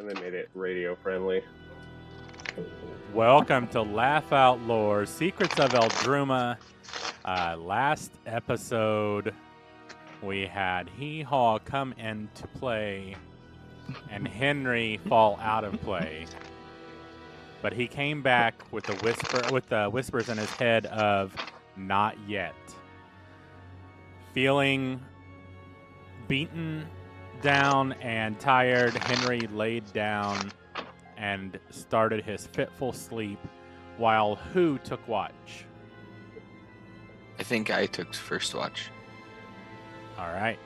They made it radio friendly. Welcome to Laugh Out Lore, Secrets of Eldruma. Last episode, we had Hee-Haw come into play and Henry fall out of play. But he came back with the whispers in his head of not yet. Feeling beaten down and tired, Henry laid down and started his fitful sleep while who took watch? I think I took first watch. All right.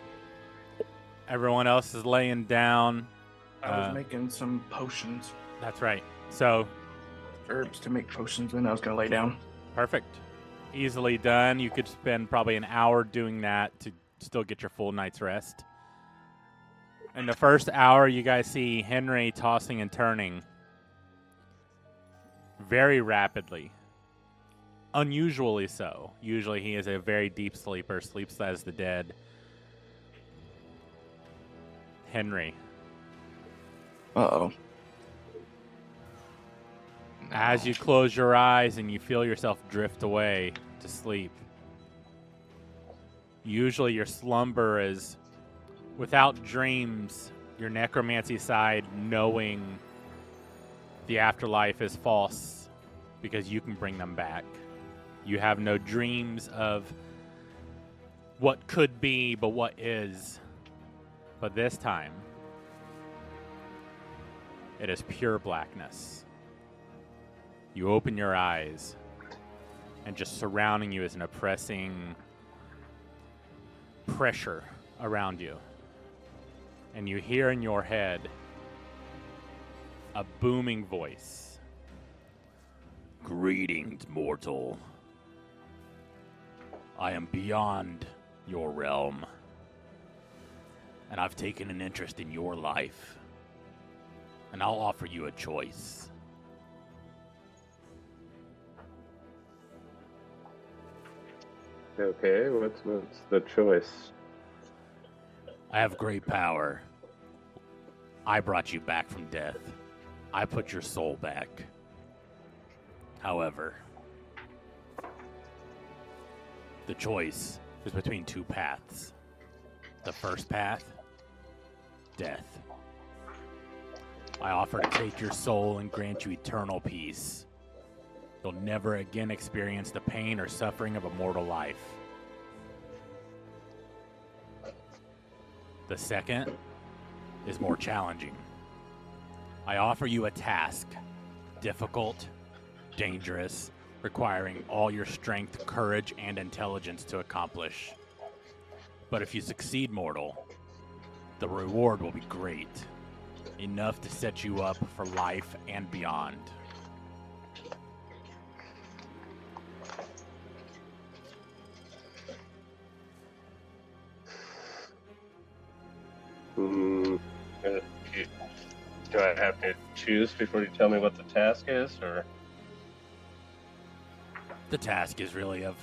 Everyone else is laying down. I was making some potions. That's right. So, Herbs to make potions, and I was going to lay down. perfect. Easily done. You could spend probably an hour doing that to still get your full night's rest. In the first hour, you guys see Henry tossing and turning very rapidly. Unusually so. Usually he is a very deep sleeper, sleeps as the dead. Henry, Uh-oh. as you close your eyes and you feel yourself drift away to sleep, usually your slumber is without dreams, your necromancy side knowing the afterlife is false because you can bring them back. You have no dreams of what could be, but what is. But this time, it is pure blackness. You open your eyes, and just surrounding you is an oppressing pressure around you. And you hear in your head a booming voice. Greetings, mortal. I am beyond your realm, and I've taken an interest in your life, and I'll offer you a choice. Okay, what's the choice? I have great power. I brought you back from death. I put your soul back. However, the choice is between two paths. The first path, death. I offer to take your soul and grant you eternal peace. You'll never again experience the pain or suffering of a mortal life. The second is more challenging. I offer you a task, difficult, dangerous, requiring all your strength, courage, and intelligence to accomplish. But if you succeed, mortal, the reward will be great, enough to set you up for life and beyond. Do I have to choose before you tell me what the task is, or? The task is really of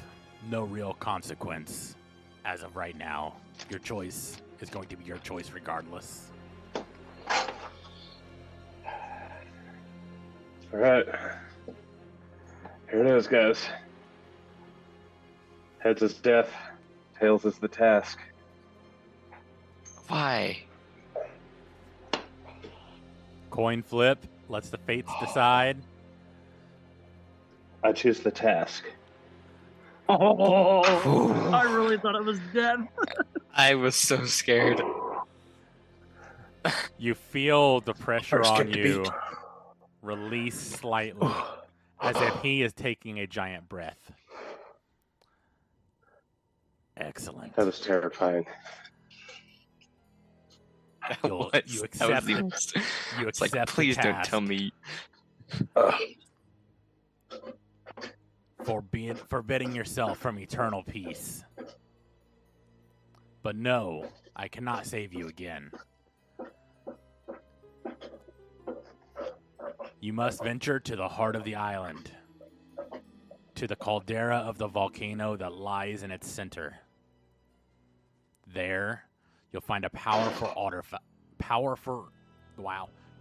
no real consequence as of right now. Your choice is going to be your choice regardless. All right. Here it is, guys. Heads is death, tails is the task. Why? Coin flip lets the fates decide. I choose the task. Oh, I really thought it was dead. I was so scared. You feel the pressure First on get the you beat. release slightly, as if he is taking a giant breath. Excellent. That was terrifying. You accept You It's like, please don't tell me. forbidding yourself from eternal peace. But no, I cannot save you again. You must venture to the heart of the island, to the caldera of the volcano that lies in its center. There, you'll find a powerful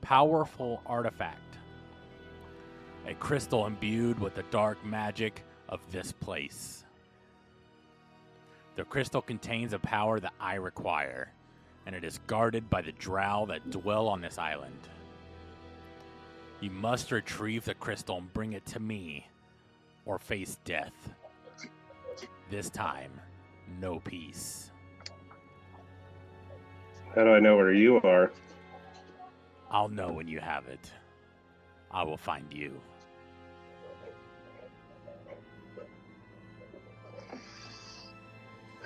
powerful artifact. A crystal imbued with the dark magic of this place. The crystal contains a power that I require, and it is guarded by the drow that dwell on this island. You must retrieve the crystal and bring it to me, or face death. This time, no peace. How do I know where you are? I'll know when you have it. I will find you.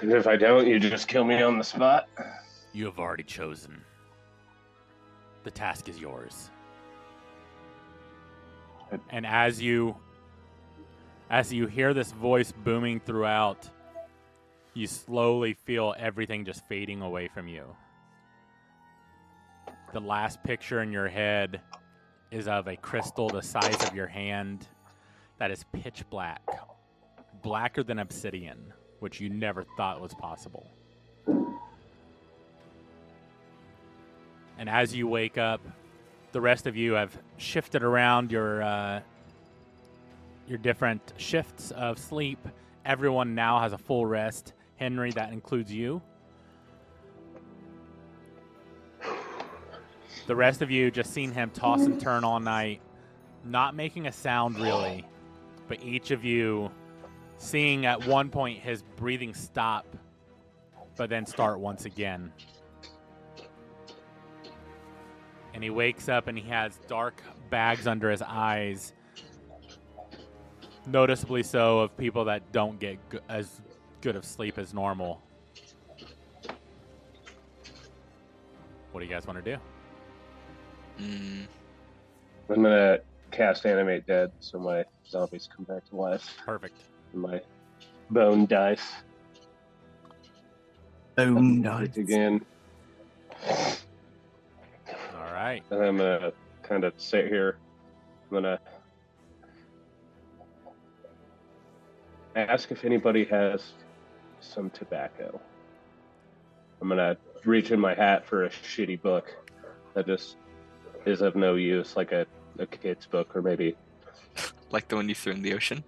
And if I don't, you just kill me on the spot? You have already chosen. The task is yours. And as you hear this voice booming throughout, you slowly feel everything just fading away from you. The last picture in your head is of a crystal the size of your hand that is pitch black, blacker than obsidian, which you never thought was possible. And as you wake up, the rest of you have shifted around your different shifts of sleep. Everyone now has a full rest. Henry, that includes you. The rest of you just seen him toss and turn all night, not making a sound really, but each of you seeing at one point his breathing stop, but then start once again. And he wakes up and he has dark bags under his eyes, noticeably so of people that don't get as good of sleep as normal. What do you guys want to do? I'm gonna cast Animate Dead so my zombies come back to life. Perfect. My bone dice. Boom dice. Again. All right. And I'm gonna kind of sit here. I'm gonna ask if anybody has some tobacco. I'm gonna reach in my hat for a shitty book that just is of no use, like a kid's book, or maybe Like the one you threw in the ocean.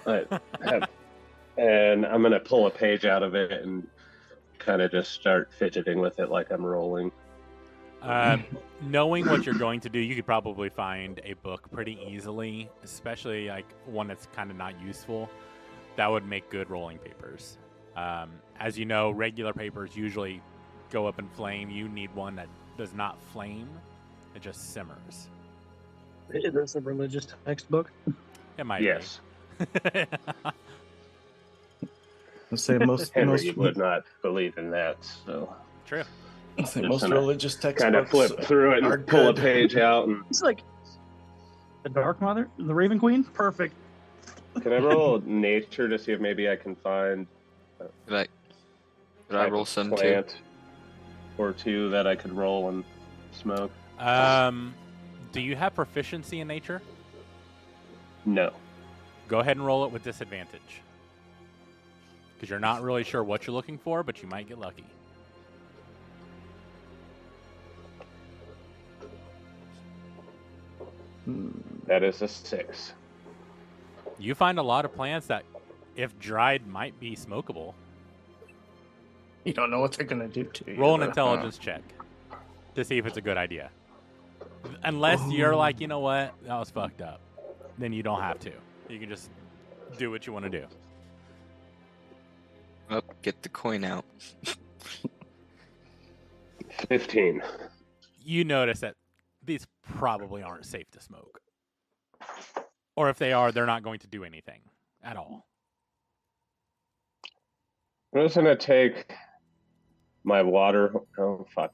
And I'm gonna pull a page out of it and kind of just start fidgeting with it like I'm rolling. Knowing what you're going to do, you could probably find a book pretty easily, especially like one that's kind of not useful. That would make good rolling papers. As you know, regular papers usually go up in flame. You need one that does not flame. It just simmers. Is this a religious textbook? It might Yes. be. Let's say most Henry would not believe in that, so True. I'd say Just most gonna religious textbooks kind of flip through it are and pull a good. page out. And It's like the Dark Mother, the Raven Queen. Perfect. can I roll nature to see if maybe I can find Could I type roll of some too? plant or two that I could roll and smoke? Do you have proficiency in nature? No. Go ahead and roll it with disadvantage. Because you're not really sure what you're looking for, but you might get lucky. That is a 6. You find a lot of plants that, if dried, might be smokable. You don't know what they're gonna do to you. Roll an but, intelligence check to see if it's a good idea. Unless you're like, you know what, that was fucked up. Then you don't have to. You can just do what you want to do. Oh, get the coin out. 15. You notice that these probably aren't safe to smoke. Or if they are, they're not going to do anything at all. I'm just gonna take my water. Oh fuck!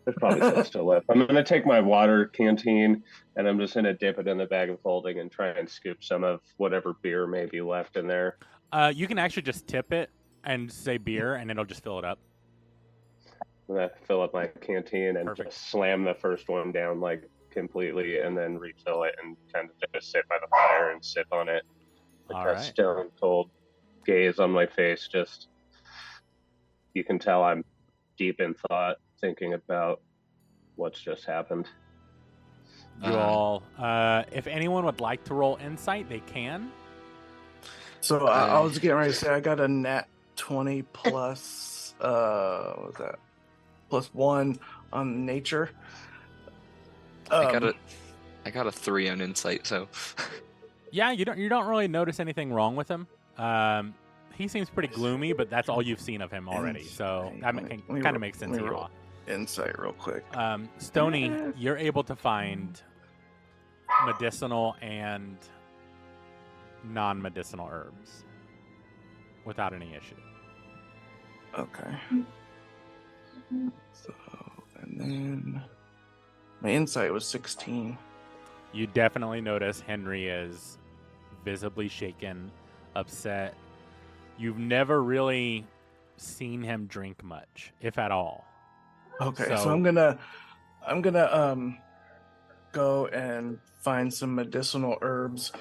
There's probably some still left. I'm gonna take my water canteen and I'm just gonna dip it in the bag of holding and try and scoop some of whatever beer may be left in there. You can actually just tip it and say beer, and it'll just fill it up. I'm gonna fill up my canteen and Perfect. just slam the first one down like completely, and then refill it and kind of just sit by the fire and sip on it. With All that right. stone cold gaze on my face, you can tell I'm deep in thought, thinking about what's just happened. You all, if anyone would like to roll insight, they can. So I was getting ready to say I got a nat 20 plus what was that? +1 on nature. I got a 3 on insight, so Yeah, you don't really notice anything wrong with him. He seems pretty gloomy, but that's all you've seen of him already. So that kind of makes sense to you all. Insight real quick. Stony, you're able to find medicinal and non-medicinal herbs without any issue. Okay. So, and then my insight was 16. You definitely notice Henry is visibly shaken, upset. You've never really seen him drink much, if at all. Okay, so I'm gonna go and find some medicinal herbs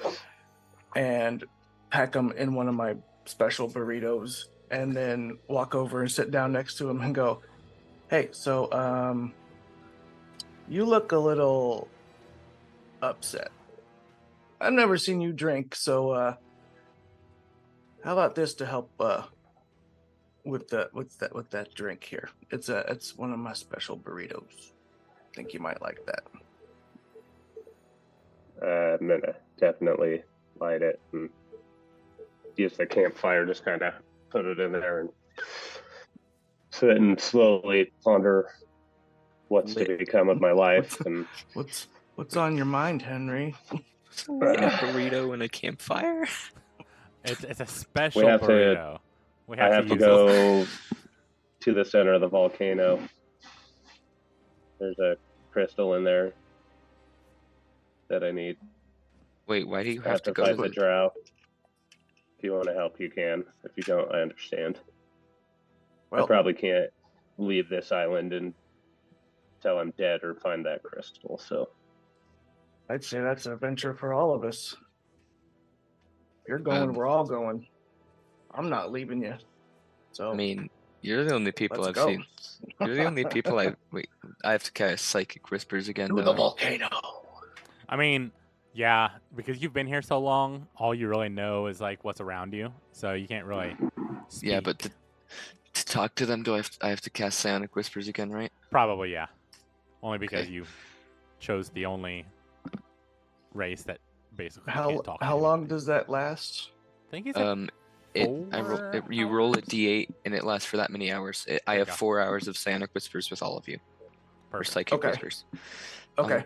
and pack them in one of my special burritos, and then walk over and sit down next to him and go, "Hey, so you look a little upset. I've never seen you drink, so how about this to help with that drink here? It's one of my special burritos. I think you might like that." I'm gonna definitely light it and use the campfire, just kind of put it in there and sit and slowly ponder what's to become of my life. And what's on your mind, Henry? a burrito and a campfire. It's a special burrito. I have to go to the center of the volcano. There's a crystal in there that I need. Wait, why do you have to go fight to the drow? If you want to help, you can. If you don't, I understand. Well, I probably can't leave this island until I'm dead or find that crystal. So I'd say that's an adventure for all of us. If you're going, we're all going. I'm not leaving you. So I mean, you're the only people I've go. seen. You're the only people I have to cast psychic whispers again. To the volcano. I mean, yeah, because you've been here so long, all you really know is like what's around you, so you can't really speak. Yeah, but to talk to them, I have to cast psionic whispers again, right? Probably, yeah. Only because you chose the only race that basically can't talk. How long does that last? I think it's you roll a d8 and it lasts for that many hours. I have 4 hours of psionic whispers with all of you. Perfect. Or psychic whispers. Okay.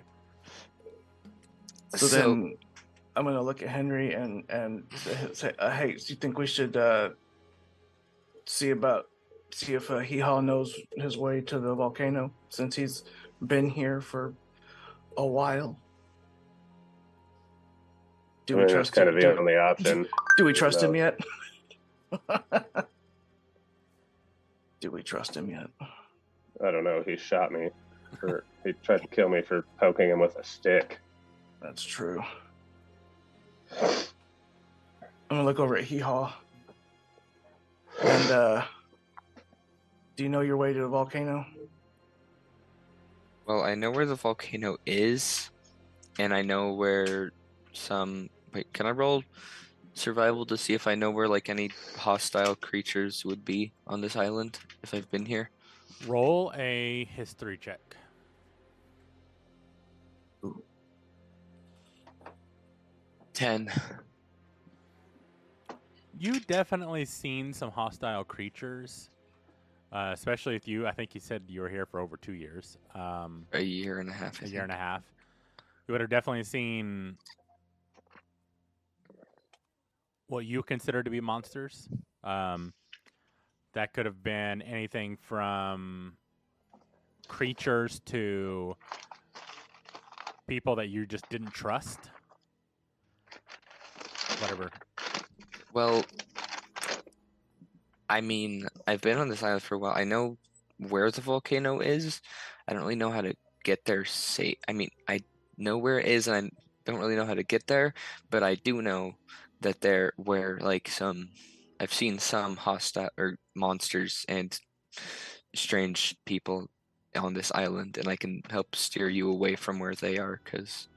So then I'm gonna look at Henry and say, "Hey, do you think we should see if Hee-Haw knows his way to the volcano, since he's been here for a while? Do we trust him? Kind of the only option. Do we trust him yet? Do we trust him yet? I don't know. He shot me. He tried to kill me for poking him with a stick. That's true. I'm gonna look over at Hee-Haw. And do you know your way to the volcano? Well, I know where the volcano is, and I know where some... Wait, can I roll survival to see if I know where like any hostile creatures would be on this island if I've been here? Roll a history check. Ooh. 10. You definitely seen some hostile creatures, especially with you. I think you said you were here for over 2 years. A year and a half. A year and a half. You would have definitely seen what you consider to be monsters. That could have been anything from creatures to people that you just didn't trust. Whatever. Well, I mean, I've been on this island for a while. I know where the volcano is. I don't really know how to get there safe. I mean, I know where it is, and I don't really know how to get there, but I do know that there were like I've seen some hostile or monsters and strange people on this island, and I can help steer you away from where they are, because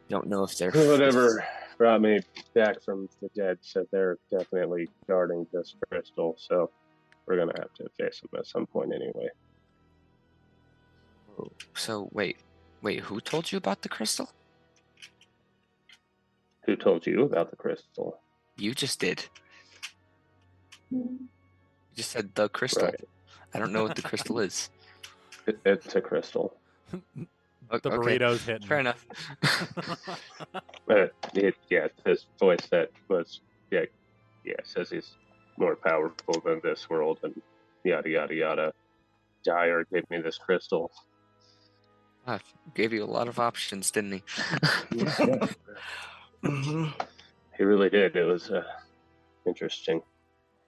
don't know if they're Whatever brought me back from the dead said they're definitely guarding this crystal, so we're gonna have to face them at some point anyway. So wait, who told you about the crystal? Who told you about the crystal? You just did. You just said the crystal. Right. I don't know what the crystal is. It's a crystal. The Okay, burrito's hitting. fair enough. This voice that was, says he's more powerful than this world and yada, yada, yada. Dyer gave me this crystal. Gave you a lot of options, didn't he? Mm-hmm. He really did. It was interesting.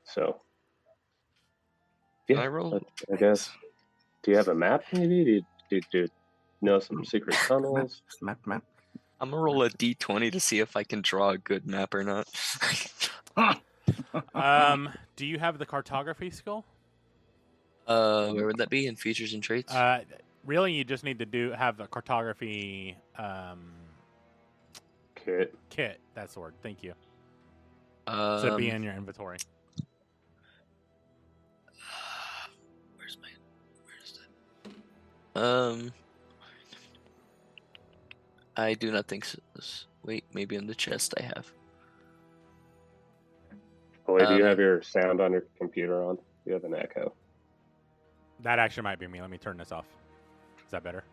So, Can I roll? I guess. Do you have a map, maybe? Do you know some secret tunnels? Map. I'm gonna roll a d20 to see if I can draw a good map or not. Do you have the cartography skill? Where would that be in features and traits? Really, you just need to have the cartography Kit. That's the word. Thank you. So it'd be in your inventory. Where's that? I do not think so. Wait, maybe in the chest I have. Boy, do you have your sound on your computer on? You have an echo. That actually might be me. Let me turn this off. Is that better?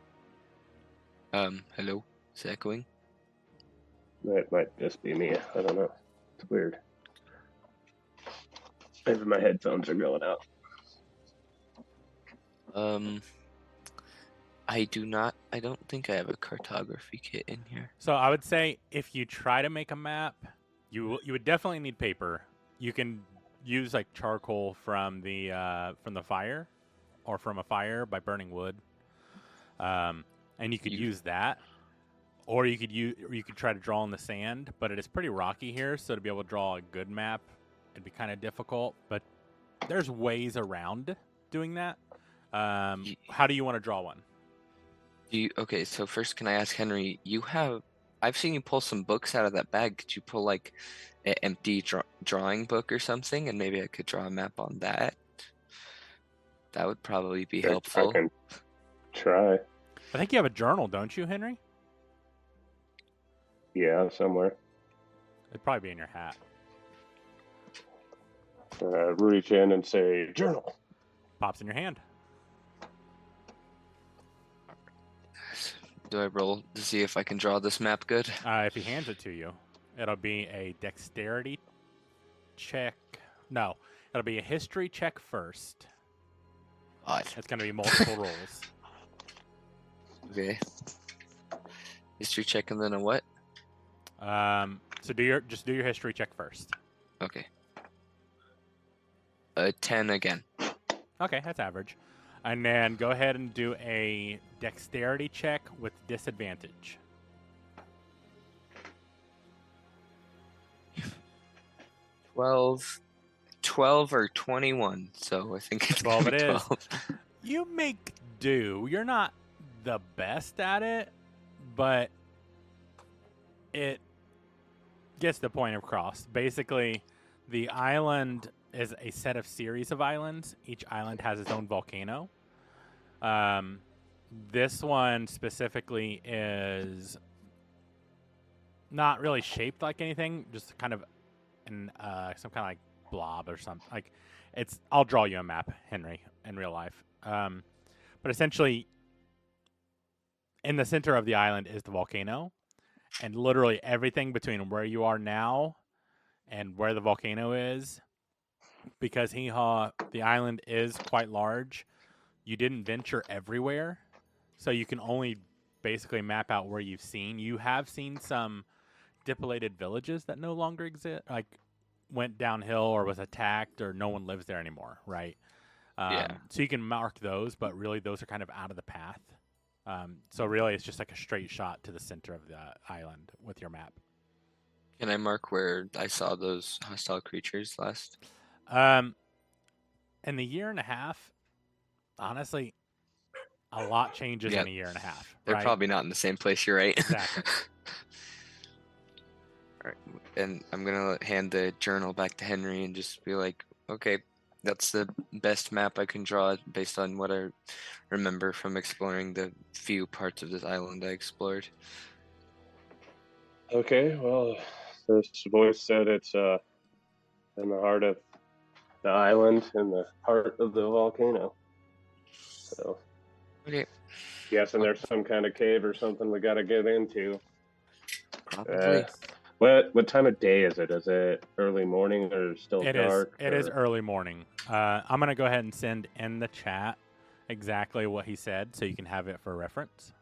Hello? Is it echoing? That might just be me. I don't know. It's weird. Maybe my headphones are going out. I don't think I have a cartography kit in here. So I would say if you try to make a map, you would definitely need paper. You can use like charcoal from the fire, or from a fire by burning wood, and you could use that, or you could try to draw in the sand. But it is pretty rocky here, so to be able to draw a good map, it'd be kind of difficult. But there's ways around doing that. How do you want to draw one? Okay, so first, can I ask Henry, I've seen you pull some books out of that bag. Could you pull like an empty drawing book or something, and maybe I could draw a map on that? That would probably be helpful. I can try. I think you have a journal, don't you, Henry? Yeah, somewhere. It'd probably be in your hat. Reach in and say, journal. Pops in your hand. Do I roll to see if I can draw this map good? If he hands it to you, it'll be a dexterity check. No, it'll be a history check first. It's going to be multiple rolls. Okay. History check and then a what? So do your history check first. Okay. 10 again. Okay, that's average. And then go ahead and do a dexterity check with disadvantage. 12 or 21, so I think it's 12 gonna be it is. 12. You make do. You're not the best at it, but it gets the point across. Basically, the island is a set of series of islands. Each island has its own volcano. This one specifically is not really shaped like anything, just kind of in some kind of like blob or something. Like I'll draw you a map, Henry, in real life. But essentially, in the center of the island is the volcano, and literally everything between where you are now and where the volcano is, because the island is quite large, you didn't venture everywhere, so you can only basically map out where you've seen. You have seen some depopulated villages that no longer exist, like went downhill or was attacked or no one lives there anymore, right? Yeah. So you can mark those, but really those are kind of out of the path. So really it's just like a straight shot to the center of the island with your map. Can I mark where I saw those hostile creatures last? In the year and a half, honestly, a lot changes Yeah. in a year and a half. They're right? probably not in the same place. You're right. Exactly. All right. And I'm gonna hand the journal back to Henry and just be like, okay, that's the best map I can draw based on what I remember from exploring the few parts of this island I explored. Okay, well, this voice said it's in the heart of the island, in the heart of the volcano. So, Okay. guessing there's some kind of cave or something we got to get into. Probably. What time of day is it? Is it early morning or still It is. dark? It is early morning. I'm gonna go ahead and send in the chat exactly what he said, so you can have it for reference.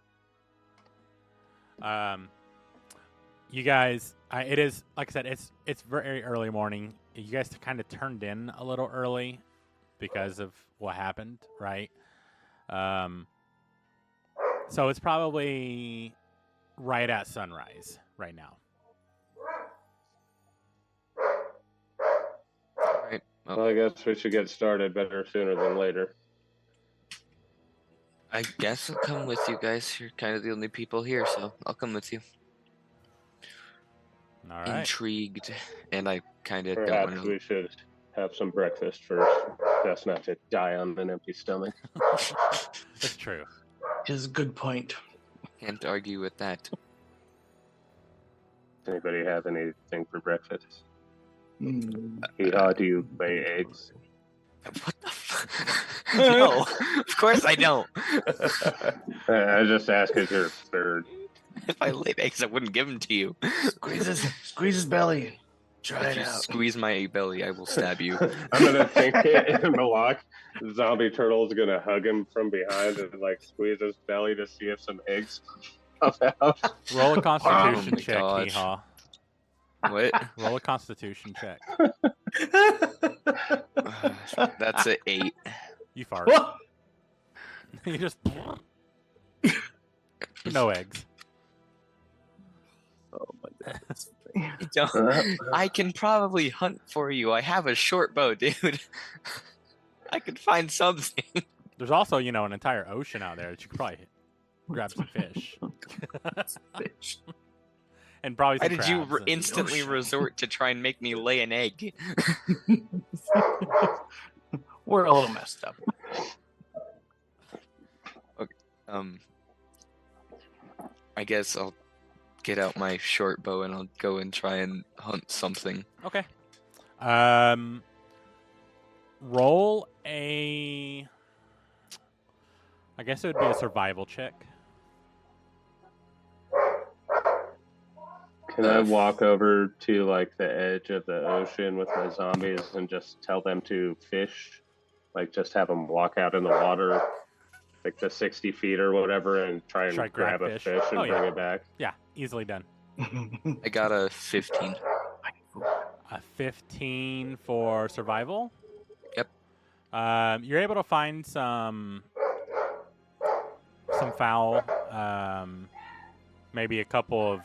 You guys, it is like I said. It's very early morning. You guys kind of turned in a little early because of what happened, right? So it's probably right at sunrise right now. All right. Well, I guess we should get started better sooner than later. I guess I'll come with you guys. You're kind of the only people here, so I'll come with you. All right. Intrigued, and I kind of don't Perhaps want to. we should have some breakfast first. Best not to die on an empty stomach. That's true. Is a good point. Can't argue with that. Anybody have anything for breakfast? Mm. Hee-haw, do you lay eggs? What the? No, of course I don't. I just ask because you're a bird. If I laid eggs, I wouldn't give them to you. Squeeze his belly. Try If it you out. squeeze my belly, I will stab you. I'm gonna think it in Malak. The zombie turtle's gonna hug him from behind and like squeeze his belly to see if some eggs pop out. Roll a Constitution Oh my check, God. Hee-haw. What? Roll a Constitution check. That's an 8. You fart. You just no eggs. Oh my god. I can probably hunt for you. I have a short bow, dude. I could find something. There's also, an entire ocean out there that you could probably grab some fish. Fish. And probably Why some did you crabs and- instantly ocean. resort to try and make me lay an egg? We're a little messed up. I guess I'll get out my short bow and I'll go and try and hunt something. Okay. Roll a... I guess it would be a survival check. Can I walk over to like the edge of the ocean with my zombies and just tell them to fish? Like just have them walk out in the water, like the 60 feet or whatever, and try and Try grab a fish. fish and Oh, yeah. bring it back. Yeah, easily done. I got a 15. A 15 for survival. Yep. You're able to find some fowl, maybe a couple of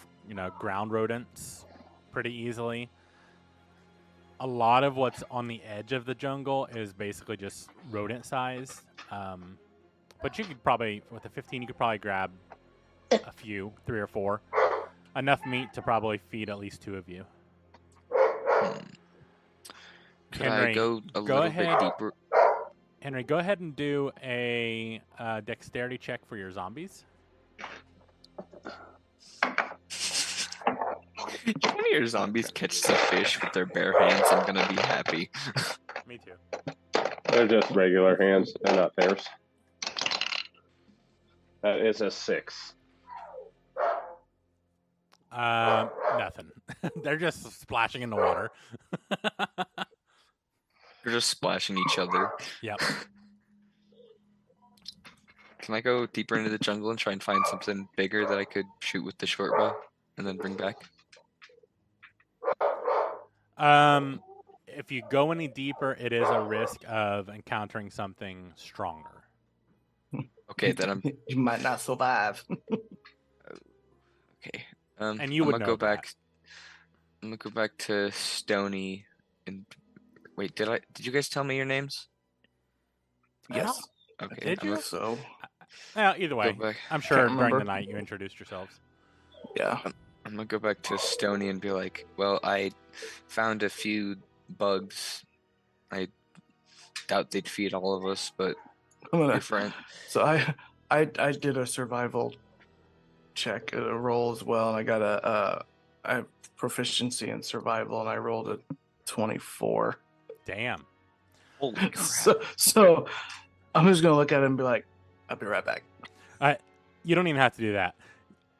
ground rodents, pretty easily. A lot of what's on the edge of the jungle is basically just rodent size. But you could probably, with a 15, you could probably grab a few, 3 or 4. Enough meat to probably feed at least 2 of you. Could I go a little bit deeper? Henry, go ahead and do a dexterity check for your zombies. If one of your zombies catch some fish with their bare hands, I'm gonna be happy. Me too. They're just regular hands. They're not theirs. That is a 6. Nothing. They're just splashing in the water. They're just splashing each other. Yep. Can I go deeper into the jungle and try and find something bigger that I could shoot with the short bow and then bring back? If you go any deeper, it is a risk of encountering something stronger. Okay, then I'm You might not survive. okay. And you I'm would gonna know go back. I'm gonna go back to Stony and wait. Did you guys tell me your names? Yes. Okay. Did you? So Well, either Go way, back. I'm sure Can't during the remember. night you introduced yourselves. yeah. I'm gonna go back to Stony and be like, well, I found a few bugs. I doubt they'd feed all of us, but I'm gonna- your friend. So I did a survival check, a roll as well, and I got I have proficiency in survival, and I rolled a 24. Damn. Holy crap! So I'm just gonna look at it and be like, I'll be right back. You don't even have to do that.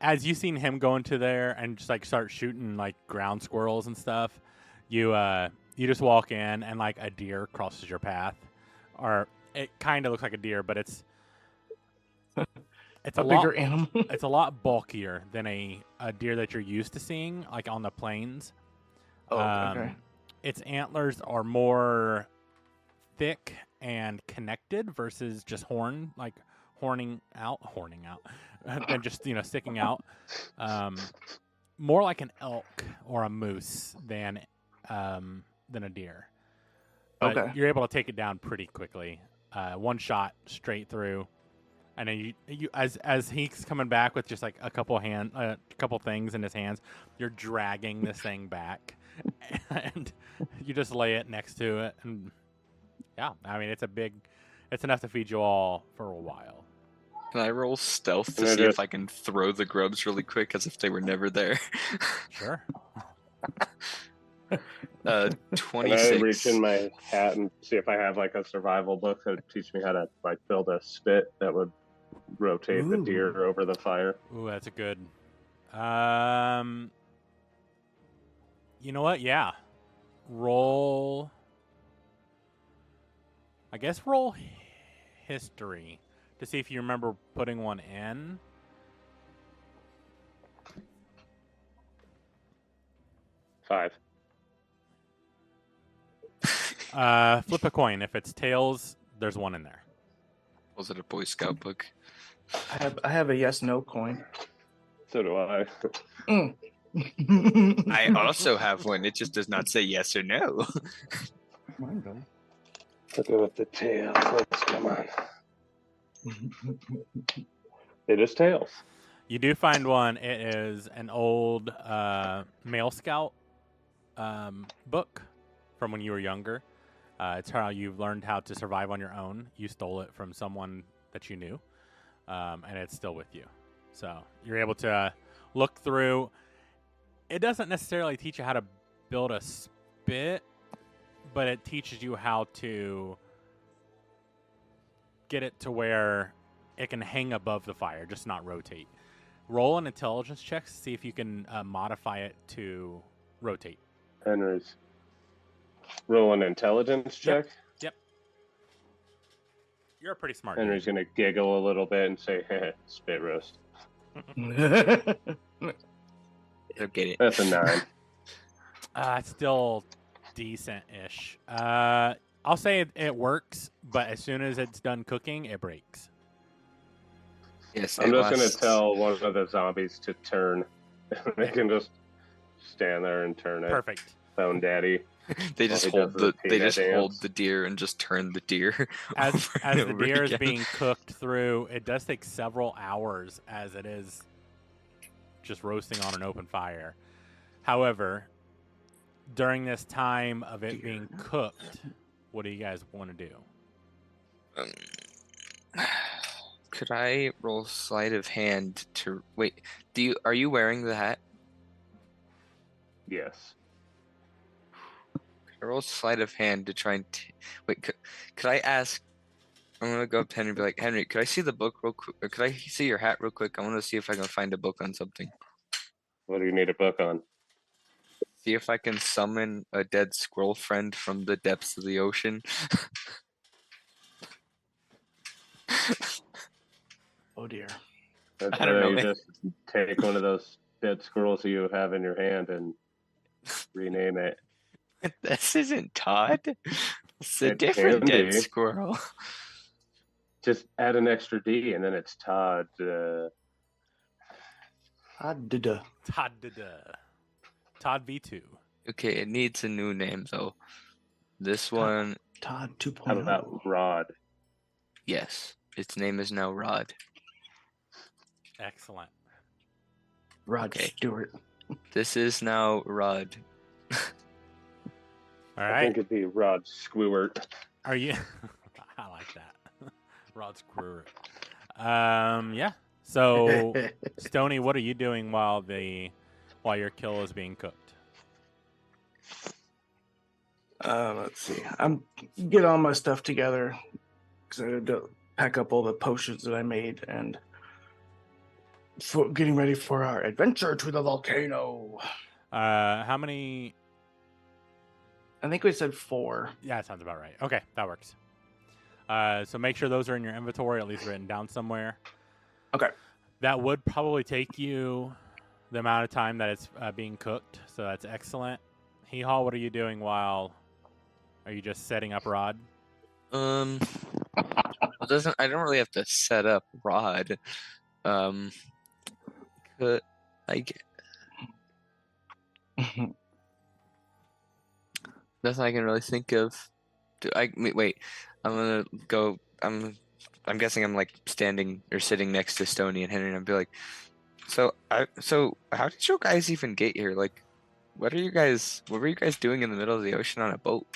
As you seen him go into there and just like start shooting like ground squirrels and stuff, you just walk in and like a deer crosses your path, or it kind of looks like a deer, but it's A bigger animal. it's a lot bulkier than a deer that you're used to seeing like on the plains. Oh, okay. Its antlers are more thick and connected versus just horning out, than just sticking out. More like an elk or a moose than a deer. But Okay. you're able to take it down pretty quickly. One shot straight through, and then you as he's coming back with just like a couple things in his hands, you're dragging this thing back, and you just lay it next to it, and yeah, I mean it's enough to feed you all for a while. Can I roll stealth to Can I see do if I can throw the grubs really quick, as if they were never there? Sure. 26. Can I reach in my hat and see if I have like a survival book that would teach me how to like build a spit that would rotate the deer Ooh. over the fire? Ooh, that's a good. You know what? Yeah. Roll. I guess roll history to see if you remember putting one in. Five. Flip a coin. If it's tails, there's one in there. Was it a Boy Scout book? I have a yes/no coin. So do I. I also have one. It just does not say yes or no. I'll go with the tails. Let's come on. It is tails. You do find one. It is an old male scout book from when you were younger. It's how you've learned how to survive on your own. You stole it from someone that you knew, and it's still with you. So you're able to look through. It doesn't necessarily teach you how to build a spit, but it teaches you how to get it to where it can hang above the fire, just not rotate. Roll an intelligence check to see if you can modify it to rotate. Henry's roll an intelligence check. Yep. You're a pretty smart Henry's dude. gonna giggle a little bit and say, "Spit roast." Don't get it. That's a 9. It's still decent-ish. I'll say it works, but as soon as it's done cooking, it breaks. Yes, I'm it just gonna lasts- tell one of the zombies to turn. They can just stand there and turn it. Perfect. Phone daddy. They Well, just he hold does the the they peanut just hold dance. the deer and just turn the deer As over as and the over deer is again. being cooked through, it does take several hours as it is just roasting on an open fire. However, during this time of it being cooked, what do you guys want to do? Could I roll sleight of hand to wait? Are you wearing the hat? Yes. Could I roll sleight of hand to try and wait? Could I ask? I'm gonna go up to Henry and be like, Henry, could I see the book real quick? Or could I see your hat real quick? I want to see if I can find a book on something. What do you need a book on? See if I can summon a dead squirrel friend from the depths of the ocean. Oh dear. That's I don't know, you man. just take one of those dead squirrels you have in your hand and rename it. This isn't Todd. It's a It different can dead be. squirrel. Just add an extra D and then it's Todd. Todd V2. Okay, it needs a new name though. This one, Todd How 2.0. about Rod? Yes. Its name is now Rod. Excellent. Rod Okay. Stewart. This is now Rod. All I right. think it'd be Rod Squewart. Are you? I like that. Rod Screwer. Yeah. So, Stony, what are you doing while your kill is being cooked? Let's see. I'm get all my stuff together because I had to pack up all the potions that I made and for getting ready for our adventure to the volcano. How many? I think we said 4. Yeah, that sounds about right. Okay, that works. So make sure those are in your inventory, at least written down somewhere. Okay. That would probably take you the amount of time that it's being cooked, so that's excellent. Hee-Haw, what are you doing while... Are you just setting up Rod? Well, I don't really have to set up Rod. Could nothing I can really think of. Wait? I'm gonna go. I'm guessing I'm like standing or sitting next to Stony and Henry, and I'd be like, so how did you guys even get here? Like, what were you guys doing in the middle of the ocean on a boat?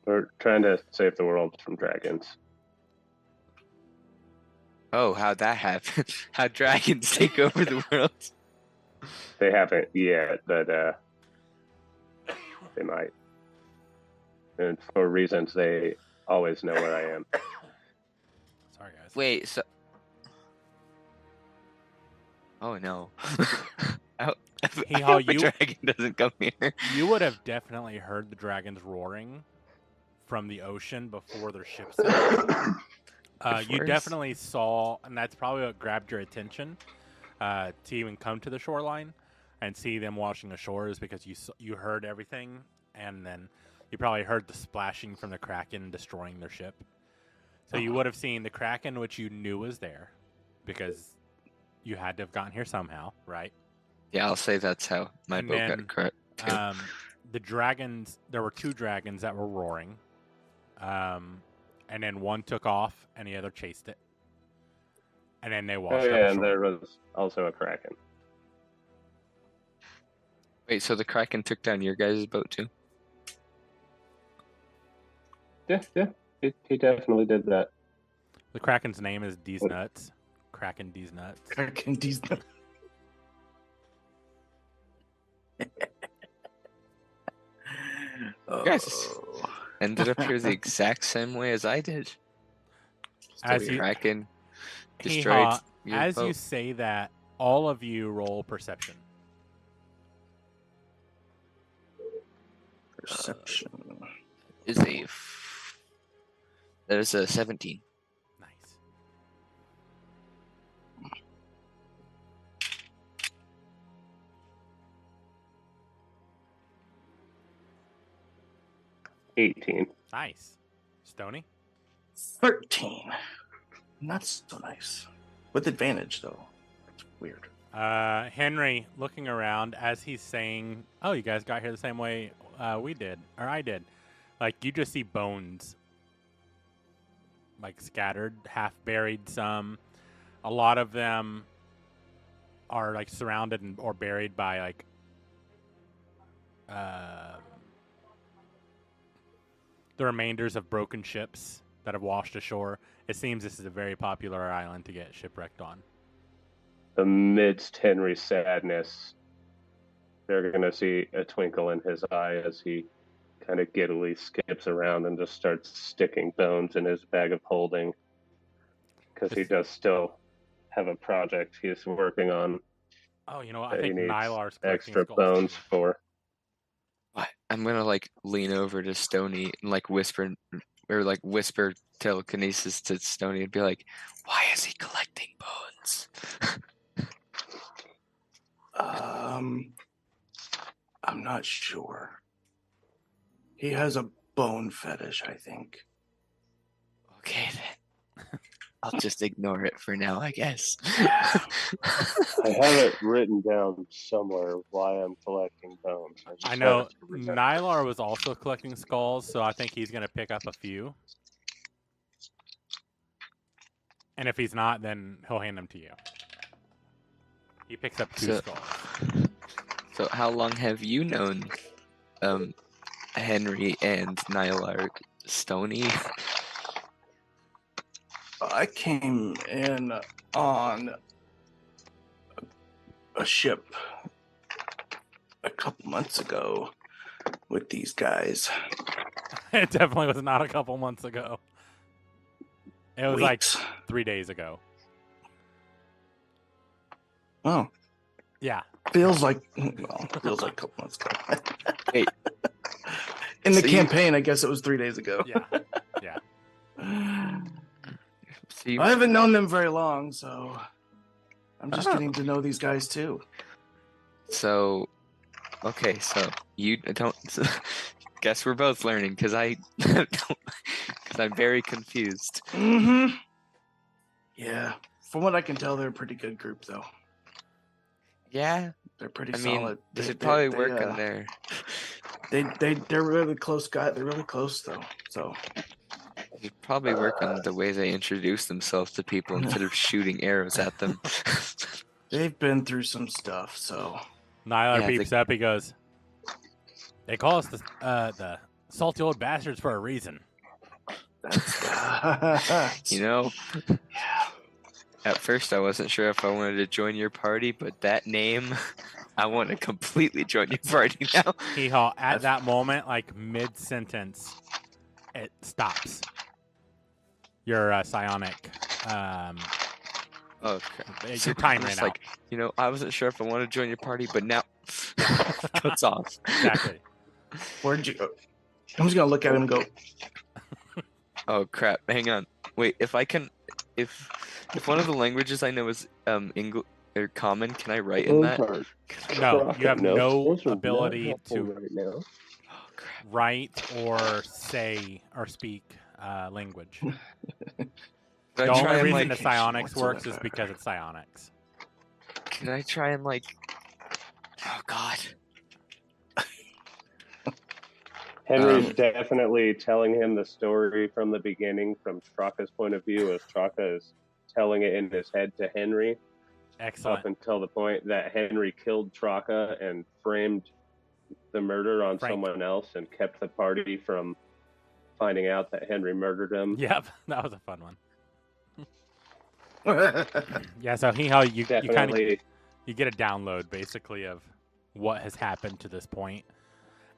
We're trying to save the world from dragons. Oh, how'd that happen? How'd dragons take over the world? They haven't yet, but they might. And for reasons they always know where I am. Sorry, guys. Wait, so... Oh, no. I Hee-Haw, hope a dragon doesn't come here. You would have definitely heard the dragons roaring from the ocean before their ships sank. You definitely saw, and that's probably what grabbed your attention to even come to the shoreline and see them washing ashore, is because you heard everything, and then you probably heard the splashing from the Kraken destroying their ship. So you would have seen the Kraken, which you knew was there, because you had to have gotten here somehow, right? Yeah, I'll say that's how my boat got correct. The dragons, there were 2 dragons that were roaring. And then one took off and the other chased it. And then they washed up and ashore. there was also a Kraken. Wait, so the Kraken took down your guys' boat too? Yeah, he definitely did that. The Kraken's name is D's Nuts. Kraken D's Nuts. Kraken D's Nuts. Yes. Ended up here the exact same way as I did. As you, Kraken destroyed your as boat. you say that, all of you roll perception. Perception. There's a 17. Nice. $18. Nice. Stony? 13. Not so nice. With advantage, though. It's weird. Henry, looking around as he's saying, "Oh, you guys got here the same way we did, or I did." Like, you just see bones, like, scattered, half buried. Some, a lot of them are like surrounded or buried by like the remainders of broken ships that have washed ashore. It seems this is a very popular island to get shipwrecked on. Amidst Henry's sadness, they're going to see a twinkle in his eye as he kind of giddily skips around and just starts sticking bones in his bag of holding. Because he does still have a project he's working on. Oh, you know what? I think Nylar's extra bones for. I'm gonna like lean over to Stony and like whisper telekinesis to Stony and be like, "Why is he collecting bones?" I'm not sure. He has a bone fetish, I think. Okay then. I'll just ignore it for now, I guess. I have it written down somewhere why I'm collecting bones. I know Nylar was also collecting skulls, so I think he's going to pick up a few. And if he's not, then he'll hand them to you. He picks up 2 So- skulls. So how long have you known Henry and Nylar Stony? I came in on a ship a couple months ago with these guys. It definitely was not a couple months ago. It was like Weeks. 3 days ago. Oh, Yeah. feels like a couple months ago. Wait. In the So campaign, I guess it was 3 days ago. Yeah. Yeah. So you, I haven't known them very long, so I'm just getting to know these guys too. so okay, so you don't. Guess we're both learning because I don't. Because I'm very confused. Mm-hmm. Yeah. From what I can tell, they're a pretty good group, though. Yeah, They're pretty I mean, solid. they should probably work in there. They're really close guys. They're really close, though. So They should probably work on the way they introduce themselves to people instead of shooting arrows at them. they've been through some stuff. So Nylar Yeah, peeps up. He goes, "They call us the salty old bastards for a reason." that's You know, yeah. at first I wasn't sure if I wanted to join your party, but that name, I want to completely join your party now. Hee-haw. At that moment, like mid-sentence, it stops. Your psionic. Oh, crap. Your time I'm ran just out. like, I wasn't sure if I want to join your party, but now cuts off. Exactly. Where'd you go? I'm just gonna look at him and go. Oh crap! Hang on. Wait, if one of the languages I know is English or common, can I write in that? No, you have no Those are not ability helpful to right now. Oh crap! write or say or speak language. Could The I try only and reason like? the psionics works is whatsoever. because it's psionics. Could I try and like? Oh god! Henry's definitely telling him the story from the beginning, from Straka's point of view, as Straka is telling it in his head to Henry, Excellent. up until the point that Henry killed Straka and framed the murder on Frank. someone else and kept the party from finding out that Henry murdered him. Yep, that was a fun one. Yeah, so Hee-haw, you kind of Definitely. you get a download basically of what has happened to this point.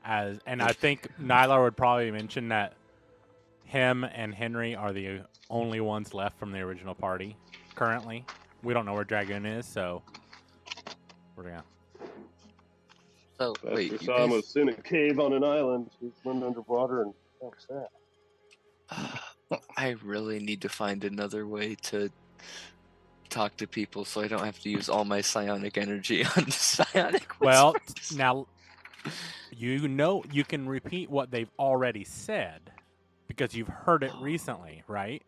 And I think Nylar would probably mention that him and Henry are the only ones left from the original party currently. We don't know where Dragoon is, so we're gonna. So Last wait, we you saw him guys- was in a cave on an island. He went underwater and that's that. I really need to find another way to talk to people so I don't have to use all my psionic energy on the psionic. Well, whispers. now you know you can repeat what they've already said because you've heard it recently, right?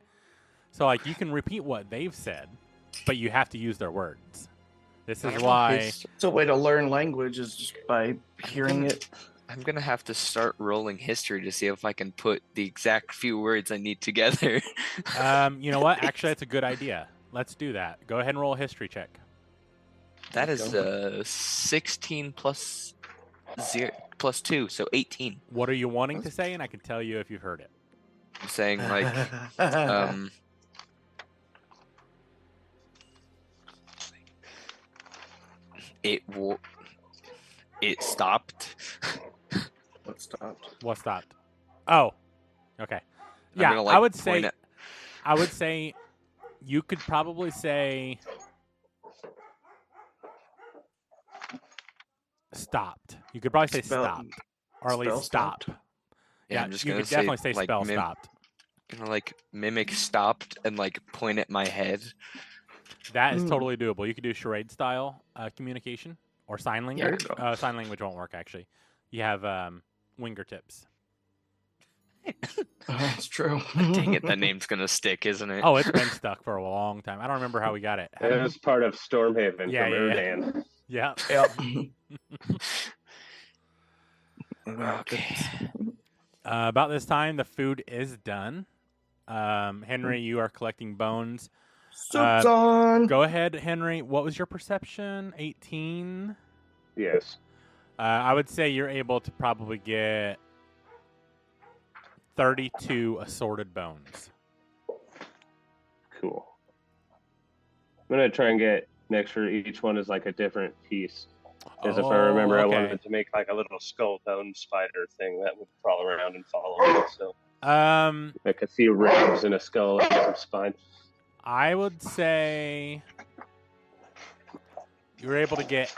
So like you can repeat what they've said, but you have to use their words. This is why. It's a way to learn language is just by hearing it. I'm gonna have to start rolling history to see if I can put the exact few words I need together. You know what? Actually, that's a good idea. Let's do that. Go ahead and roll a history check. That is 16 plus 0 plus 2, so 18. What are you wanting to say? And I can tell you if you've heard it. I'm saying like it stopped. What stopped? What stopped? Oh, okay. I'm Yeah, gonna, like, I would point say. at- I would say, you could probably say stopped. You could probably say Spell- stopped, or at least spell stop. stopped? Yeah, I'm just you gonna could definitely say like, spell stopped. gonna like mimic stopped and like point at my head. That is totally doable. You could do charade style communication or sign There language. you go. Sign language won't work actually. You have fingertips. That's true. Dang it, that name's gonna stick, isn't it? Oh, it's been stuck for a long time. I don't remember how we got it. It was part of Stormhaven Yeah, from yeah, Erdan. Yeah. Yep. Okay. About this time, the food is done. Henry, you are collecting bones. Soup's on. Go ahead, Henry. What was your perception? 18? Yes. I would say you're able to probably get 32 assorted bones. Cool. I'm gonna try and make sure each one is like a different piece. Because if I remember, I wanted to make like a little skull bone spider thing that would crawl around and follow me. So like a few ribs and a skull and some spine. I would say you're able to get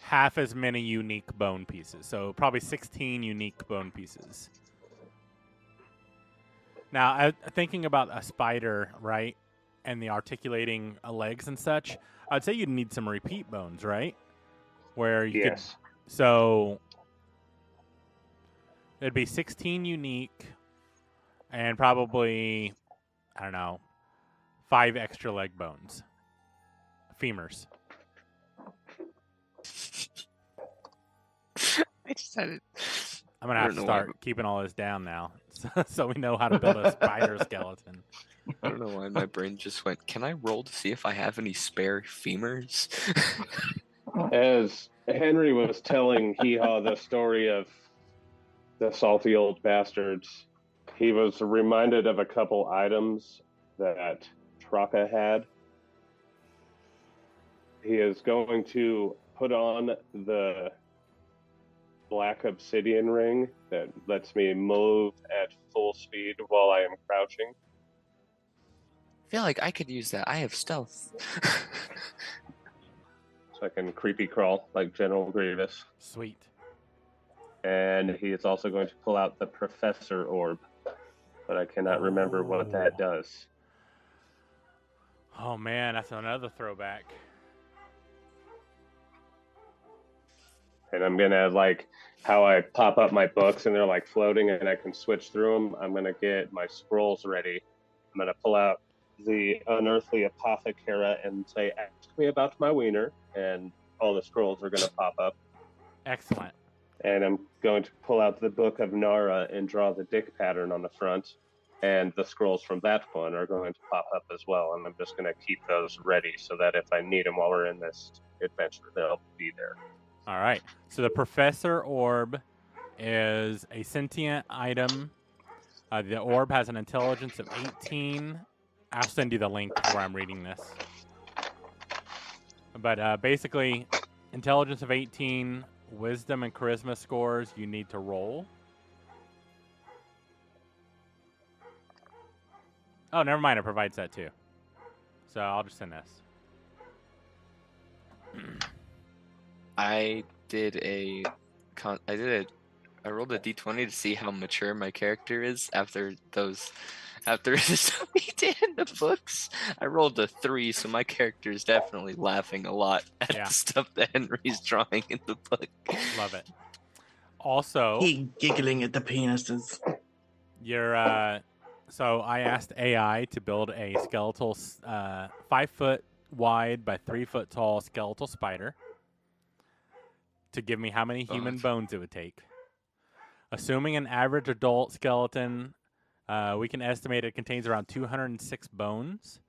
half as many unique bone pieces. So probably 16 unique bone pieces. Now, thinking about a spider, right, and the articulating legs and such, I'd say you'd need some repeat bones, right? Where you could. So it'd be 16 unique and probably, I don't know, 5 extra leg bones. Femurs. I just had it. I'm going to have to start keeping all this down now so we know how to build a spider skeleton. I don't know why my brain just went, can I roll to see if I have any spare femurs? As Henry was telling Hee-Haw the story of the salty old bastards, he was reminded of a couple items that Traka had. He is going to put on the black obsidian ring that lets me move at full speed while I am crouching. I feel like I could use that. I have stealth. So I can creepy crawl like General Grievous. Sweet. And he is also going to pull out the Professor Orb, but I cannot remember what that does. Oh man, that's another throwback. And I'm gonna, like how I pop up my books and they're like floating and I can switch through them. I'm gonna get my scrolls ready. I'm gonna pull out the Unearthly Apothecary and say, ask me about my wiener, and all the scrolls are gonna pop up. Excellent. And I'm going to pull out the Book of Nara and draw the dick pattern on the front, and the scrolls from that one are going to pop up as well, and I'm just going to keep those ready so that if I need them while we're in this adventure, they'll be there. All right. So the Professor Orb is a sentient item. The orb has an intelligence of 18. I'll send you the link where I'm reading this. But basically, intelligence of 18, wisdom and charisma scores you need to roll. Oh, never mind. It provides that too. So I'll just send this. I rolled a d20 to see how mature my character is after the stuff we did in the books. I rolled a 3, so my character is definitely laughing a lot at the stuff that Henry's drawing in the book. Love it. Also, he giggling at the penises. So I asked AI to build a skeletal, 5 foot wide by 3 foot tall skeletal spider to give me how many human bones it would take. Assuming an average adult skeleton, we can estimate it contains around 206 bones.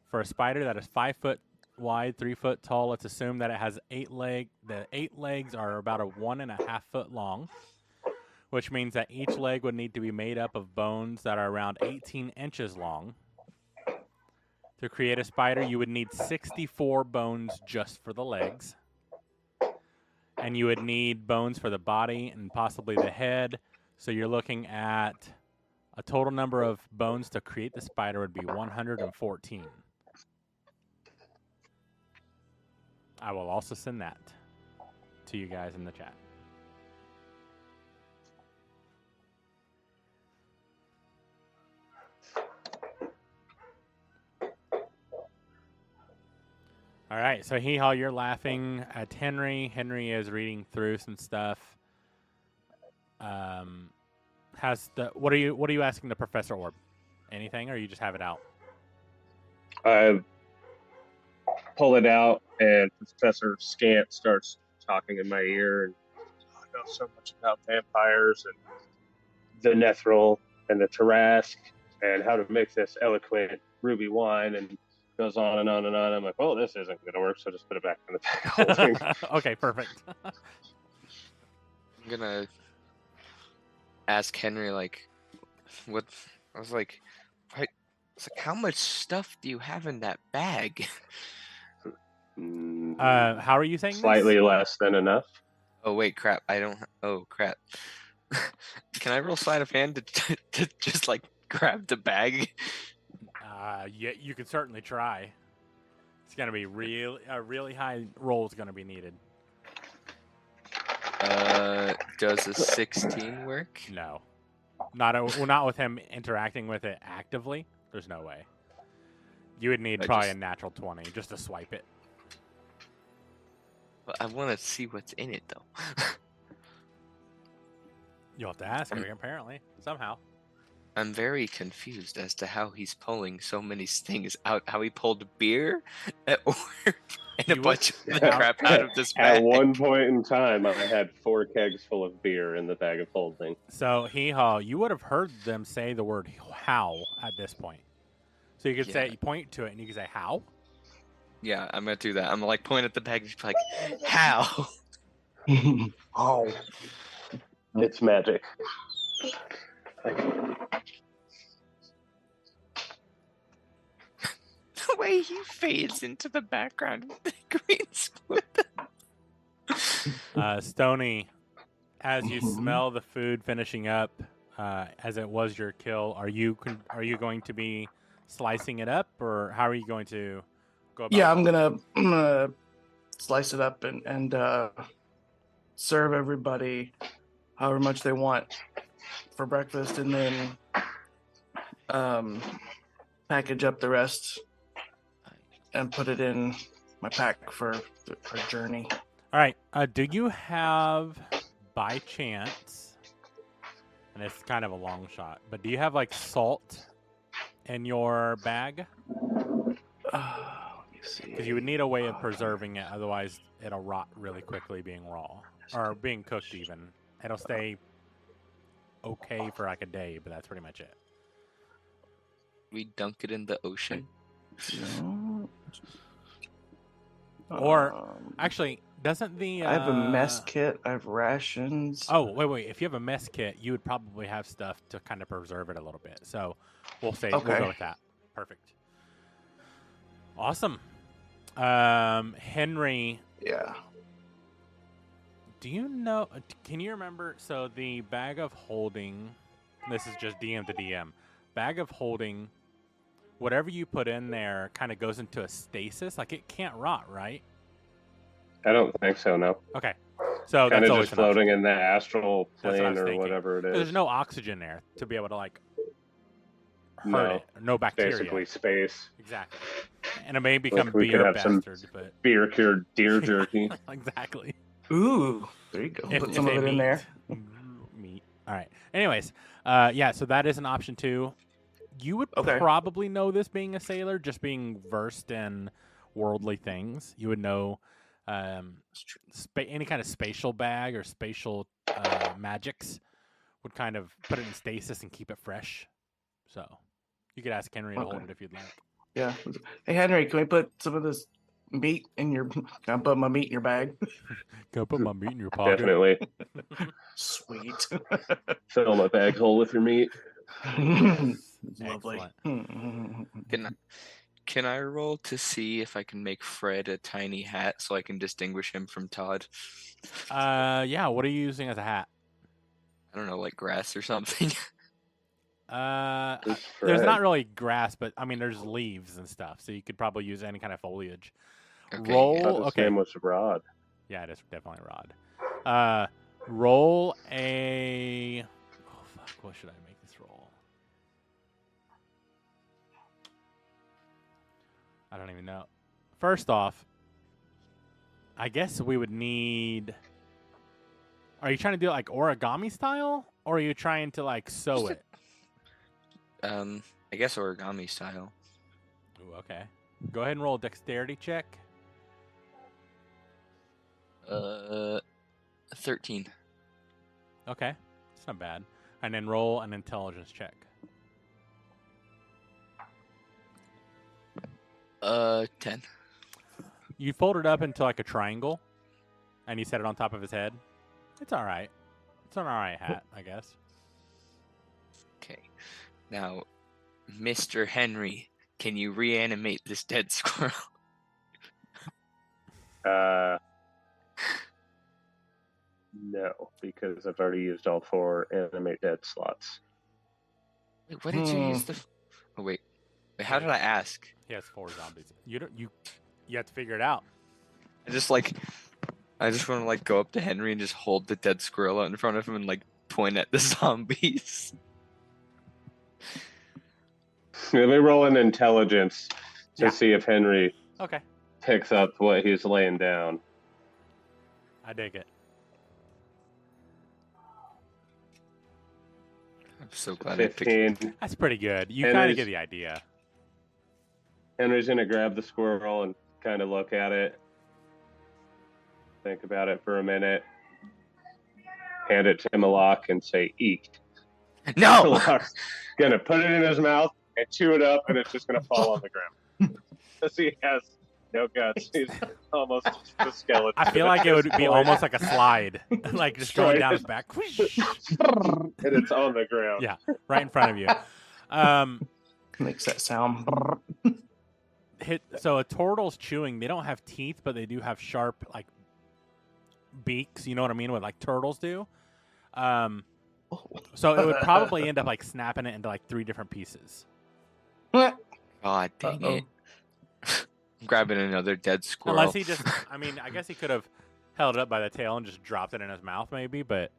For a spider that is 5 foot wide, 3 foot tall, let's assume that it has 8 legs. The 8 legs are about 1.5 foot long, which means that each leg would need to be made up of bones that are around 18 inches long. To create a spider, you would need 64 bones just for the legs. And you would need bones for the body and possibly the head. So you're looking at a total number of bones to create the spider would be 114. I will also send that to you guys in the chat. All right, so Hee-Haw, you're laughing at Henry. Henry is reading through some stuff. What are you asking the Professor Orb? Anything, or you just have it out? I pull it out, and Professor Scant starts talking in my ear, and I know so much about vampires and the Nethril and the Tarask, and how to make this eloquent ruby wine, and goes on and on and on. I'm like, well, this isn't going to work, so just put it back in the bag of holding. Okay, perfect. I'm gonna ask Henry like, what? I was like, right? It's like, how much stuff do you have in that bag? How are you saying Slightly this? less than enough. Oh wait, crap! I don't. Oh crap! Can I roll sleight of hand to just like grab the bag? Yeah, you can certainly try. It's gonna be a really high roll is gonna be needed. Does a 16 work? No, not with him interacting with it actively. There's no way. You would need probably a natural 20 just to swipe it. But I want to see what's in it though. You'll have to ask her apparently somehow. I'm very confused as to how he's pulling so many things out. How he pulled beer and a bunch of the crap out of this bag. At one point in time, I had 4 kegs full of beer in the bag of holding. So, Hee-Haw, you would have heard them say the word how at this point. So you could say, you point to it and you could say, how? Yeah, I'm going to do that. I'm like point at the bag and just be like, how? Oh. It's magic. The way he fades into the background with the green split. Stony, as you smell the food finishing up, as it was your kill, are you going to be slicing it up, or how are you going to go about? Yeah, I'm gonna slice it up and serve everybody however much they want for breakfast, and then package up the rest and put it in my pack for our journey. All right. Do you have, by chance, and it's kind of a long shot, but do you have like salt in your bag? Let me see. Because you would need a way of preserving it, otherwise it'll rot really quickly being raw or being cooked. Even it'll stay okay for like a day, but that's pretty much it. We dunk it in the ocean. No. Or actually, doesn't the I have a mess kit. I have rations. Oh, wait. If you have a mess kit, you would probably have stuff to kind of preserve it a little bit. So we'll say we'll go with that. Perfect. Awesome. Henry. Yeah. Do you know? Can you remember? So the bag of holding. This is just DM to DM. Bag of holding. Whatever you put in there kind of goes into a stasis. Like it can't rot, right? I don't think so. No. Okay. So kind that's of always just floating in the astral That's what I plane was or thinking. whatever it is. There's no oxygen there to be able to like hurt No. it. No bacteria. Basically space. Exactly. And it may become we could beer have some bastard, but beer cured deer jerky. exactly. Ooh, there you go. Put some of it in there. Meat. All right. Anyways, yeah. So that is an option too. You would probably know this being a sailor, just being versed in worldly things. You would know any kind of spatial bag or spatial magics would kind of put it in stasis and keep it fresh. So you could ask Henry to hold it if you'd like. Yeah. Hey, Henry, can we put some of this meat in your... Can I put my meat in your bag? Can I put my meat in your pocket? Definitely. Sweet. Fill my bag full with your meat. Lovely. Can I roll to see if I can make Fred a tiny hat so I can distinguish him from Todd? Yeah. What are you using as a hat? I don't know, like grass or something. There's not really grass, but I mean, there's leaves and stuff, so you could probably use any kind of foliage. Okay, Roll. His name was Rod. Yeah, it is definitely Rod. Roll a. Oh fuck! What should I make this roll? I don't even know. First off, I guess we would need. Are you trying to do it like origami style, or are you trying to like sew it? I guess origami style. Ooh, okay. Go ahead and roll a dexterity check. 13. Okay, it's not bad. And then roll an intelligence check. 10. You fold it up into like a triangle, and you set it on top of his head. It's all right. It's an all right hat, I guess. Okay. Now, Mr. Henry, can you reanimate this dead squirrel? No, because I've already used all 4 animate dead slots. Wait, what did you use the? Oh wait. Wait, how did I ask? He has 4 zombies. You have to figure it out. I just want to like go up to Henry and just hold the dead squirrel out in front of him and like point at the zombies. Let me roll an intelligence to Yeah. see if Henry Okay. picks up what he's laying down. I dig it. I'm so glad I picked. 15. That's pretty good. You And kind of there's- get the idea. Henry's gonna grab the squirrel and kind of look at it, think about it for a minute, hand it to Malak and say, "Eat." No. Malak's gonna put it in his mouth and chew it up, and it's just gonna fall on the ground. Because he has no guts. He's almost just a skeleton. I feel like it would be almost like a slide, like just going down his back, And it's on the ground. Yeah. right in front of you. Makes that sound. So a turtle's chewing. They don't have teeth, but they do have sharp like beaks. You know what I mean? What like turtles do. So it would probably end up like snapping it into like 3 different pieces. God dang Uh-oh. it! I'm grabbing another dead squirrel. Unless he just, I mean, I guess he could have held it up by the tail and just dropped it in his mouth, maybe. But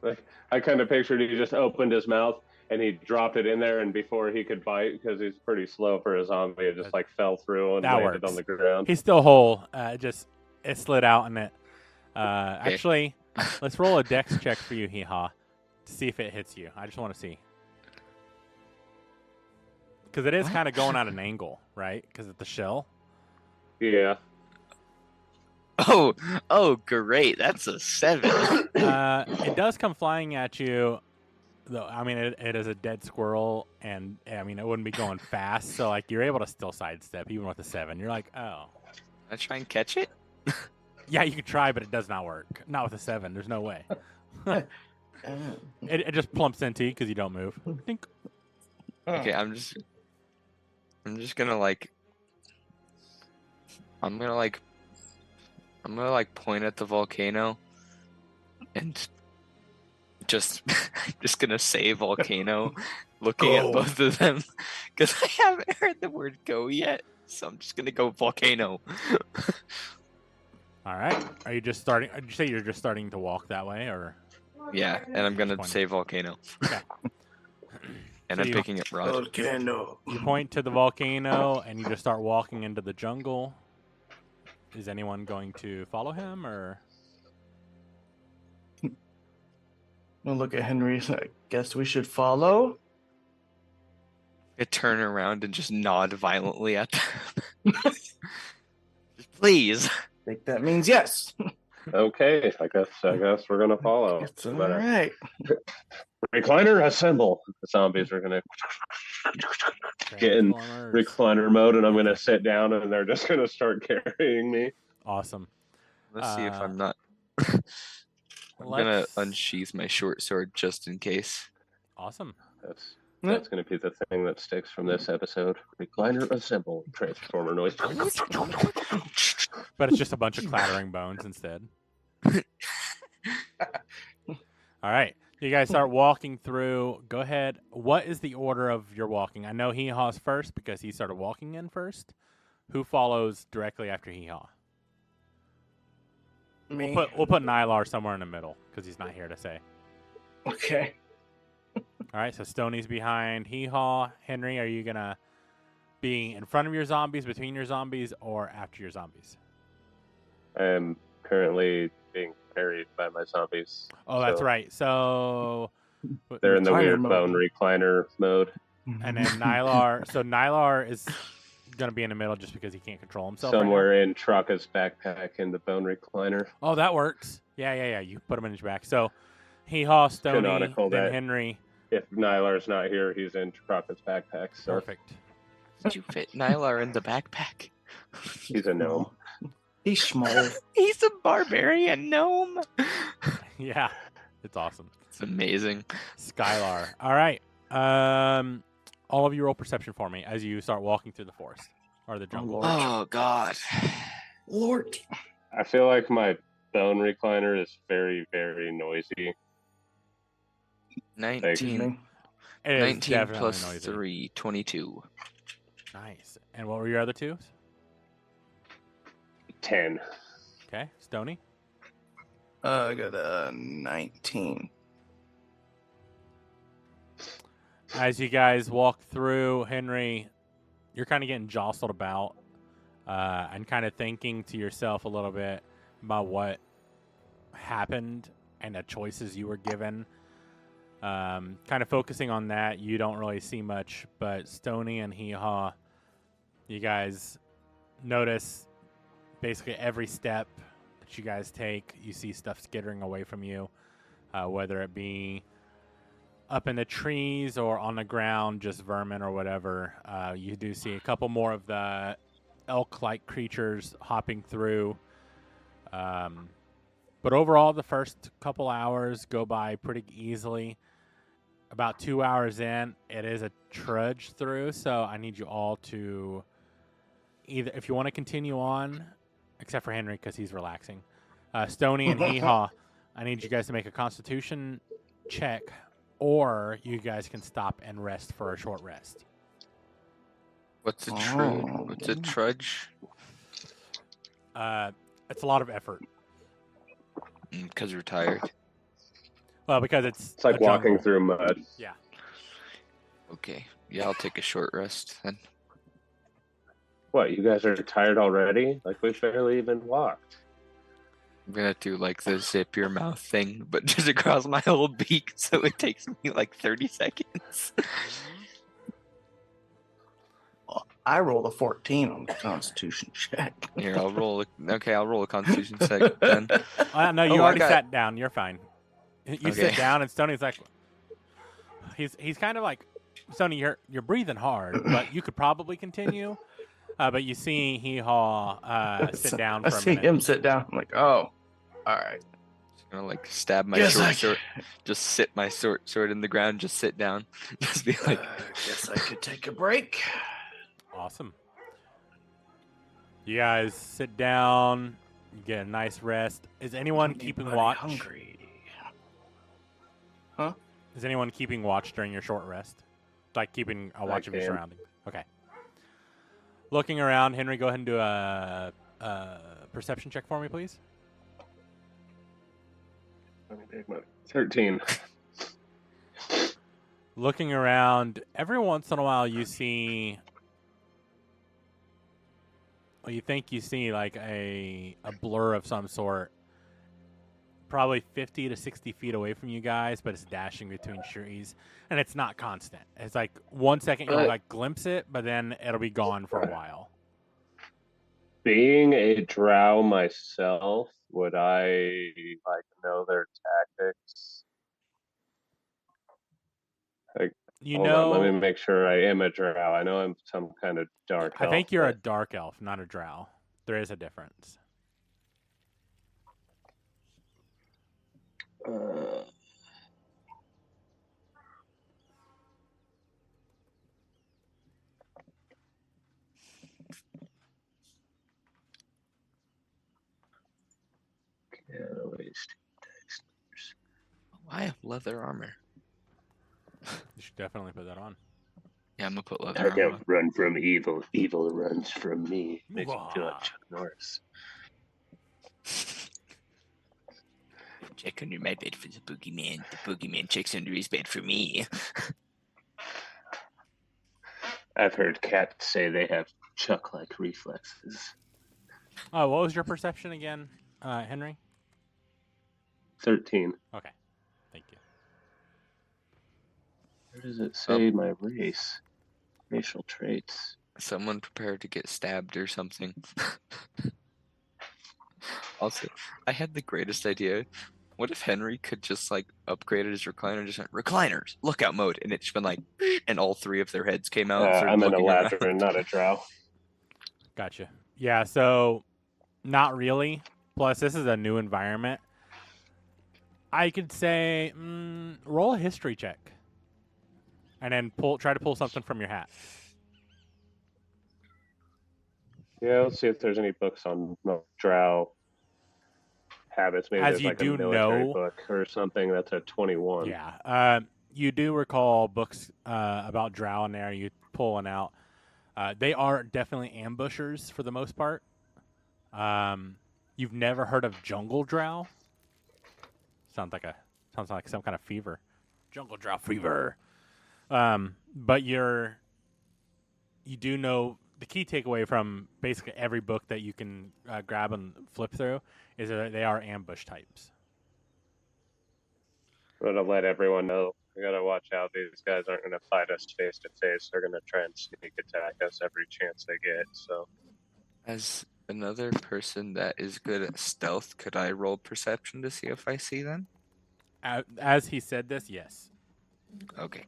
Like, I kind of pictured he just opened his mouth and he dropped it in there, and before he could bite, because he's pretty slow for a zombie, it just like fell through and That landed works. on the ground. he's still whole. It slid out and it. Actually, let's roll a dex check for you, Hee-Haw, to see if it hits you. I just want to see. Because it is kind of going at an angle, right? Because of the shell. Yeah. Oh, great! That's a 7. It does come flying at you, though. I mean, it is a dead squirrel, and I mean, it wouldn't be going fast, so like you're able to still sidestep even with a 7. You're like, oh, I try and catch it. yeah, you can try, but it does not work. Not with a 7. There's no way. It just plumps into you because you don't move. Dink. Okay, I'm just gonna like. I'm gonna point at the volcano, and just gonna say volcano, looking at Go. both of them, because I haven't heard the word go yet. So I'm just gonna go volcano. All right. Are you just starting? Did you say you're just starting to walk that way, or? Yeah, and I'm gonna Point. say volcano. Okay. And So I'm you- picking up Rod. Volcano. You point to the volcano, and you just start walking into the jungle. Is anyone going to follow him, or? I'll look at Henry. So I guess we should follow. I turn around and just nod violently at them. Just please. I think that means yes. Okay, I guess we're gonna follow. It's all But, right. recliner assemble. The zombies are gonna get in Transformers. recliner mode, and I'm gonna sit down, and they're just gonna start carrying me. Awesome. Let's see if I'm not. I'm gonna Let's- unsheath my short sword just in case. Awesome. That's gonna be the thing that sticks from this episode. Recliner assemble. Transformer noise. But it's just a bunch of clattering bones instead. All right. You guys start walking through. Go ahead. What is the order of your walking? I know Hee-Haw's first because he started walking in first. Who follows directly after Hee-Haw? Me. We'll put Nylar somewhere in the middle because he's not here to say. Okay. All right, so Stoney's behind Hee-Haw. Henry, are you going to be in front of your zombies, between your zombies, or after your zombies? I am currently being carried by my zombies. Oh, that's So right. So They're in the Recliner weird mode. bone recliner mode. and then Nylar. So Nylar is going to be in the middle just because he can't control himself. right now. Somewhere in Traka's backpack in the bone recliner. Oh, that works. Yeah. You put him in his back. So Hee-Haw, Stoney, Canonical then that- Henry. If Nylar's not here, he's in Traka's backpack. So Perfect. Did you fit Nylar in the backpack? He's a gnome. He's small. He's a barbarian gnome. Yeah, it's awesome. It's amazing. Skylar. All right. All of you roll perception for me as you start walking through the forest or the jungle. Lord. Oh God. Lord. I feel like my bone recliner is very, very noisy. 19. Excuse me. It is 19 definitely plus noisy. 3, 22. Nice. And what were your other twos? 10. Okay, Stony. I got a 19. As you guys walk through, Henry, you're kind of getting jostled about and kind of thinking to yourself a little bit about what happened and the choices you were given. Kind of focusing on that, you don't really see much, but Stony and Hee Haw, you guys notice basically every step that you guys take, you see stuff skittering away from you, whether it be up in the trees or on the ground, just vermin or whatever. You do see a couple more of the elk-like creatures hopping through. But overall, the first couple hours go by pretty easily. About 2 hours in, it is a trudge through, so I need you all to either, if you want to continue on, except for Henry because he's relaxing, Stony and Hee Haw, I need you guys to make a Constitution check, or you guys can stop and rest for a short rest. What's a Oh. What's a trudge? It's a lot of effort. Because you're tired. Well, because it's It's like a walking jungle. through mud. Yeah. Okay. Yeah, I'll take a short rest then. What, you guys are tired already? Like we barely even walked. I'm gonna do like the zip your mouth thing, but just across my whole beak, so it takes me like 30 seconds. I rolled a 14 on the Constitution check. Here, I'll roll. I'll roll a Constitution check then. No, you Oh, I already got- sat down. You're fine. You sit Okay. down, and Stoney's like, he's kind of like, Stoney, you're breathing hard, but you could probably continue. But you see Hee Haw sit down I for a see minute. him sit down. I'm like, oh, all right. Just gonna like stab my Guess I sword. Just sit my sword in the ground. Just sit down. Just be like, guess I could take a break. Awesome. You guys sit down. You get a nice rest. Is anyone Ain't keeping anybody watch? Hungry. Is anyone keeping watch during your short rest? Like keeping a watch of your can. surroundings? Okay. Looking around, Henry, go ahead and do a perception check for me, please. Let me take my 13. Looking around, every once in a while you see, well, you think you see like a blur of some sort, probably 50 to 60 feet away from you guys, but it's dashing between trees, and it's not constant. It's like 1 second you'll like glimpse it, but then it'll be gone for a while. Being a drow myself, would I like know their tactics? You Hold know, on, let me make sure I am a drow. I know I'm some kind of dark I think elf, you're a but- dark elf, not a drow. There is a difference. I have leather armor. You should definitely put that on. Yeah, I'm gonna put leather I armor don't on. run from evil. Evil runs from me. Makes me feel like Mwah. Chuck Norris. Check under my bed for the boogeyman. The boogeyman checks under his bed for me. I've heard cats say they have Chuck-like reflexes. Oh, what was your perception again, Henry? 13. Okay, thank you. Where does it say my race? Racial traits. Someone prepared to get stabbed or something. Also, I had the greatest idea. What if Henry could just like upgrade his recliner and just went recliners, lookout mode, and it's been like, and all three of their heads came out and started I'm an looking around. Eladrin, not a drow. Gotcha. Yeah, so not really. Plus, this is a new environment. I could say roll a history check, and then try to pull something from your hat. Yeah, let's see if there's any books on drow habits. Maybe As there's you like a do military know- book or something. That's a 21. Yeah. You do recall books about drow in there. You pulling out. They are definitely ambushers for the most part. You've never heard of jungle drow? Sounds like some kind of fever. Jungle drow fever. But you do know the key takeaway from basically every book that you can grab and flip through is that they are ambush types. I'm gonna let everyone know. We gotta watch out. These guys aren't gonna fight us face to face. They're gonna try and sneak attack us every chance they get. So As another person that is good at stealth, could I roll perception to see if I see them? As he said this, yes. Okay.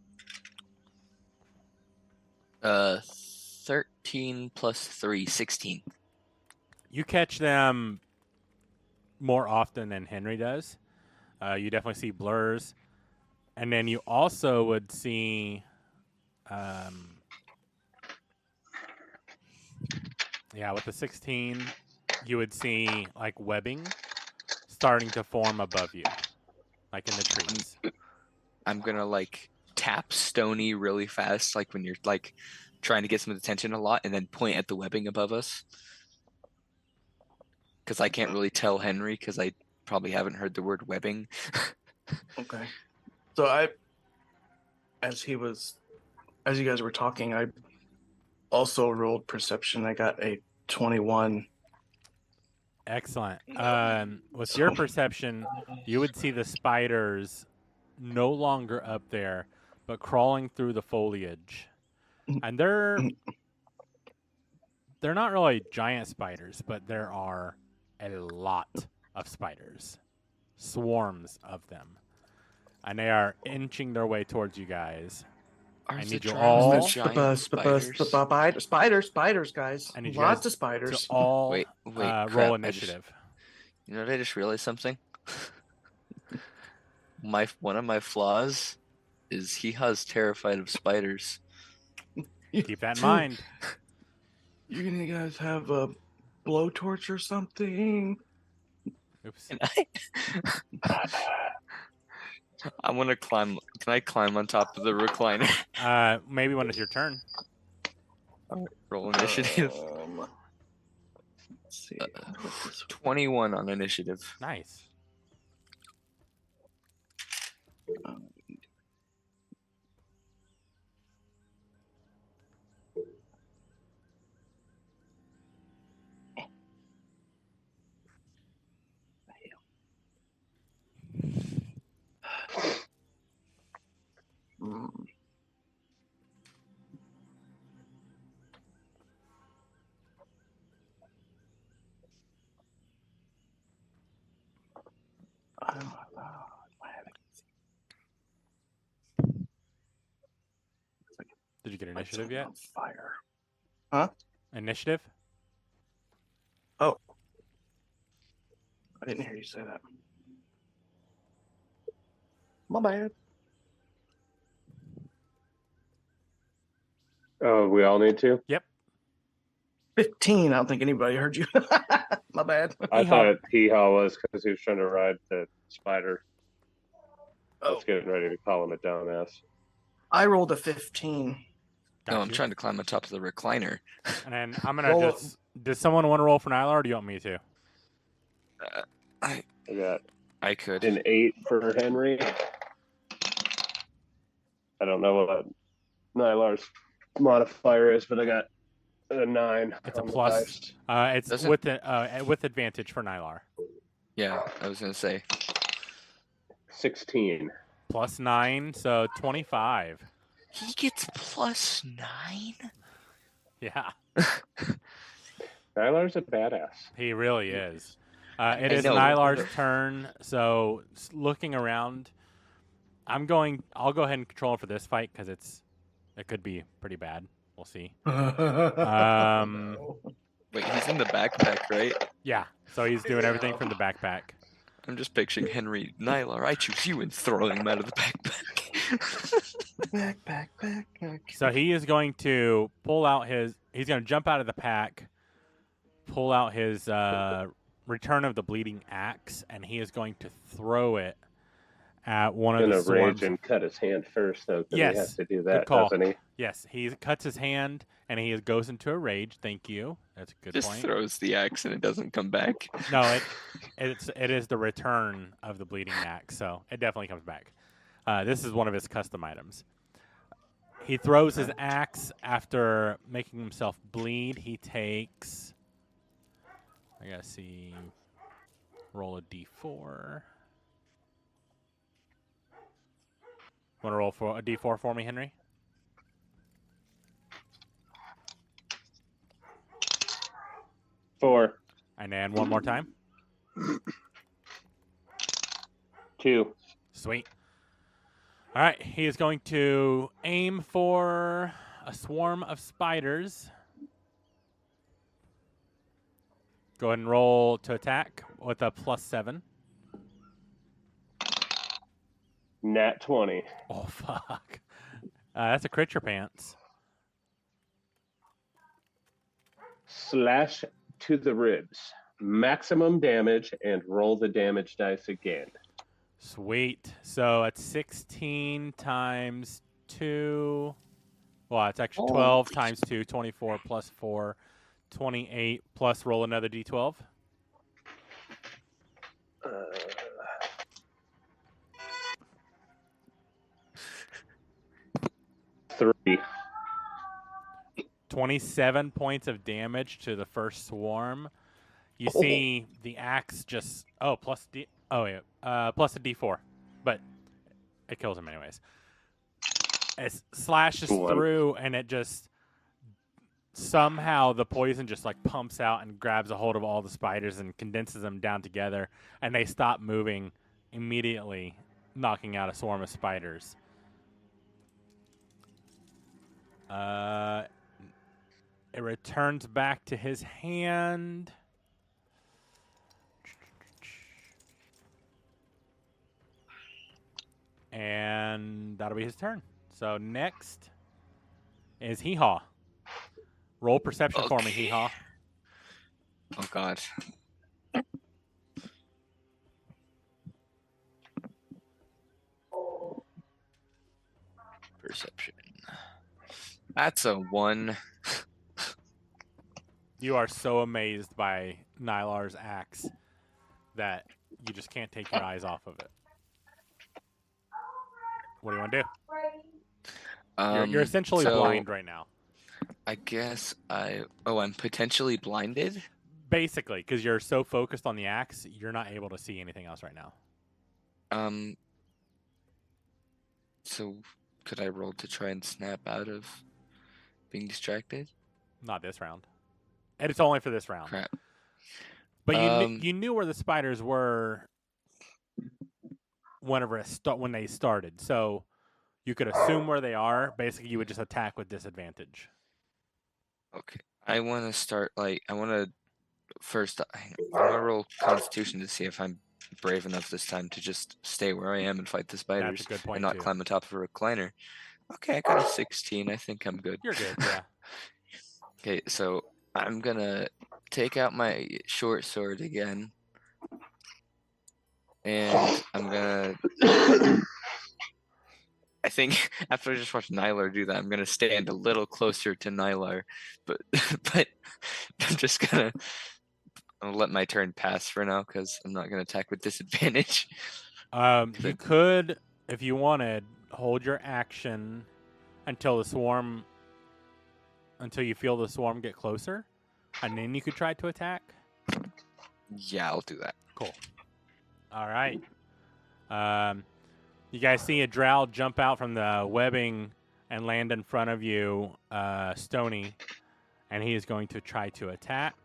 13 plus 3, 16. You catch them more often than Henry does. You definitely see blurs. And then you also would see with the 16, you would see like webbing starting to form above you, like in the trees. I'm gonna like tap Stony really fast, like when you're like trying to get some attention a lot, and then point at the webbing above us. Because I can't really tell Henry, because I probably haven't heard the word webbing. Okay. So as you guys were talking, I also rolled perception. I got a 21. Excellent. With your perception, you would see the spiders no longer up there, but crawling through the foliage. And they're not really giant spiders, but there are a lot of spiders. Swarms of them. And they are inching their way towards you guys. Are I the need you drones all- giant spiders? Spiders, guys. I need you Lots guys of spiders. To all Wait, roll crap, initiative. You know what? I just realized something. One of my flaws is he has terrified of spiders. Keep that in mind. You gonna guys have a blowtorch or something? Oops. Can I want to climb. Can I climb on top of the recliner? Maybe when it's your turn. Roll initiative. Let's see. 21 on initiative. Nice. Did you get initiative yet? Fire. Huh? Initiative? Oh. I didn't hear you say that. My bad. oh, we all need to. 15. I don't think anybody heard you. My bad. I Hee-haw. thought Hee-haw was because he was trying to ride the spider. I Oh, was getting ready to call him a dumbass. I rolled a 15. No, I'm Gotcha. trying to climb on top of the recliner. And then I'm gonna Roll just. Does someone want to roll for Nyla, or do you want me to? I got I could. an 8 for Henry. I don't know what Nylar's modifier is, but I got a 9. It's a on the plus. dice. It's Doesn't- with advantage for Nylar. Yeah, I was gonna say. 16. Plus 9, so 25. He gets plus 9. Yeah, Nylar's a badass. he really is. It is know. Nylar's turn. So looking around, I'll go ahead and control him for this fight because it could be pretty bad. We'll see. Wait, he's in the backpack, right? Yeah. So he's doing everything from the backpack. I'm just picturing Henry Nylar. I choose you and throwing him out of the backpack. backpack. So he is going to pull out he's going to jump out of the pack, pull out his Return of the Bleeding Axe, and he is going to throw it at one of Gonna the swarms. rage and cut his hand first, though. 'Cause Yes, he has to do good that, call. doesn't he? Yes, he cuts his hand, and he goes into a rage. Thank you. That's a good Just point. throws the axe and it doesn't come back. No, it is the Return of the Bleeding Axe, so it definitely comes back. This is one of his custom items. He throws his axe after making himself bleed. He takes. I gotta see. Roll a d4. Want to roll for a d4 for me, Henry? Four, And then one more time. 2. Sweet. All right, he is going to aim for a swarm of spiders. Go ahead and roll to attack with a +7. Nat 20. Oh, fuck. That's a crit your pants. Slash to the ribs. Maximum damage and roll the damage dice again. Sweet. So it's 16 times 2. Well, it's actually 12 times 2, 24 plus 4, 28 plus roll another d12. 3. 27 points of damage to the first swarm. You see the axe just plus a d4, but it kills him anyways. It slashes through, and it just somehow the poison just like pumps out and grabs a hold of all the spiders and condenses them down together, and they stop moving immediately, knocking out a swarm of spiders. It returns back to his hand. And that'll be his turn. So next is Hee Haw. Roll perception for me, Hee Haw. Oh, God. Perception. That's a 1. You are so amazed by Nylar's axe that you just can't take your eyes off of it. What do you want to do? You're essentially blind right now. I guess I'm potentially blinded? Basically, because you're so focused on the axe, you're not able to see anything else right now. So could I roll to try and snap out of being distracted? Not this round. And it's only for this round. Crap. But you knew where the spiders were when they started. So you could assume where they are. Basically, you would just attack with disadvantage. Okay. I want to first, I'm going to roll Constitution to see if I'm brave enough this time to just stay where I am and fight the spiders. That's a good point, and not too. climb on top of a recliner. Okay, I got a 16. I think I'm good. You're good, yeah. Okay, so I'm going to take out my short sword again. And I'm going to... I think after I just watched Nylar do that, I'm going to stand a little closer to Nylar. But I'm just going to... I'll let my turn pass for now because I'm not going to attack with disadvantage. You could, if you wanted, hold your action until you feel the swarm get closer, and then you could try to attack. Yeah, I'll do that. Cool. All right. You guys see a drow jump out from the webbing and land in front of you, Stony, and he is going to try to attack.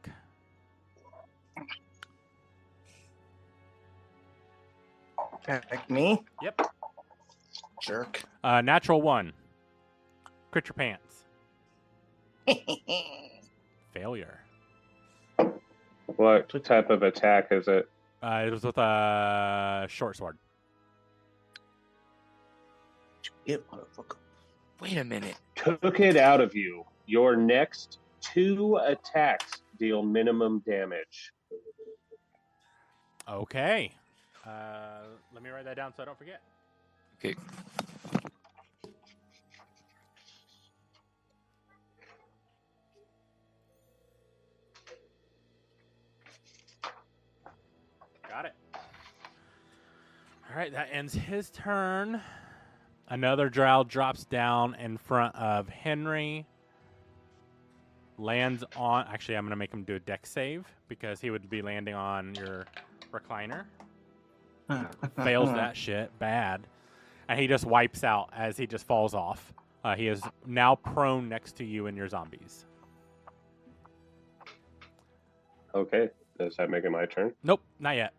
Attack me. Yep. Jerk. Natural 1. Crit your pants. Failure. What type of attack is it? It was with a short sword. It motherfucker. Wait a minute. Took it out of you. Your next 2 attacks deal minimum damage. Okay. Let me write that down so I don't forget. Okay. Got it. All right, that ends his turn. Another drow drops down in front of Henry. Lands on... Actually, I'm going to make him do a dex save because he would be landing on your recliner. Fails that shit bad. And he just wipes out as he just falls off. He is now prone next to you and your zombies. Okay. Does that make it my turn? Nope, not yet.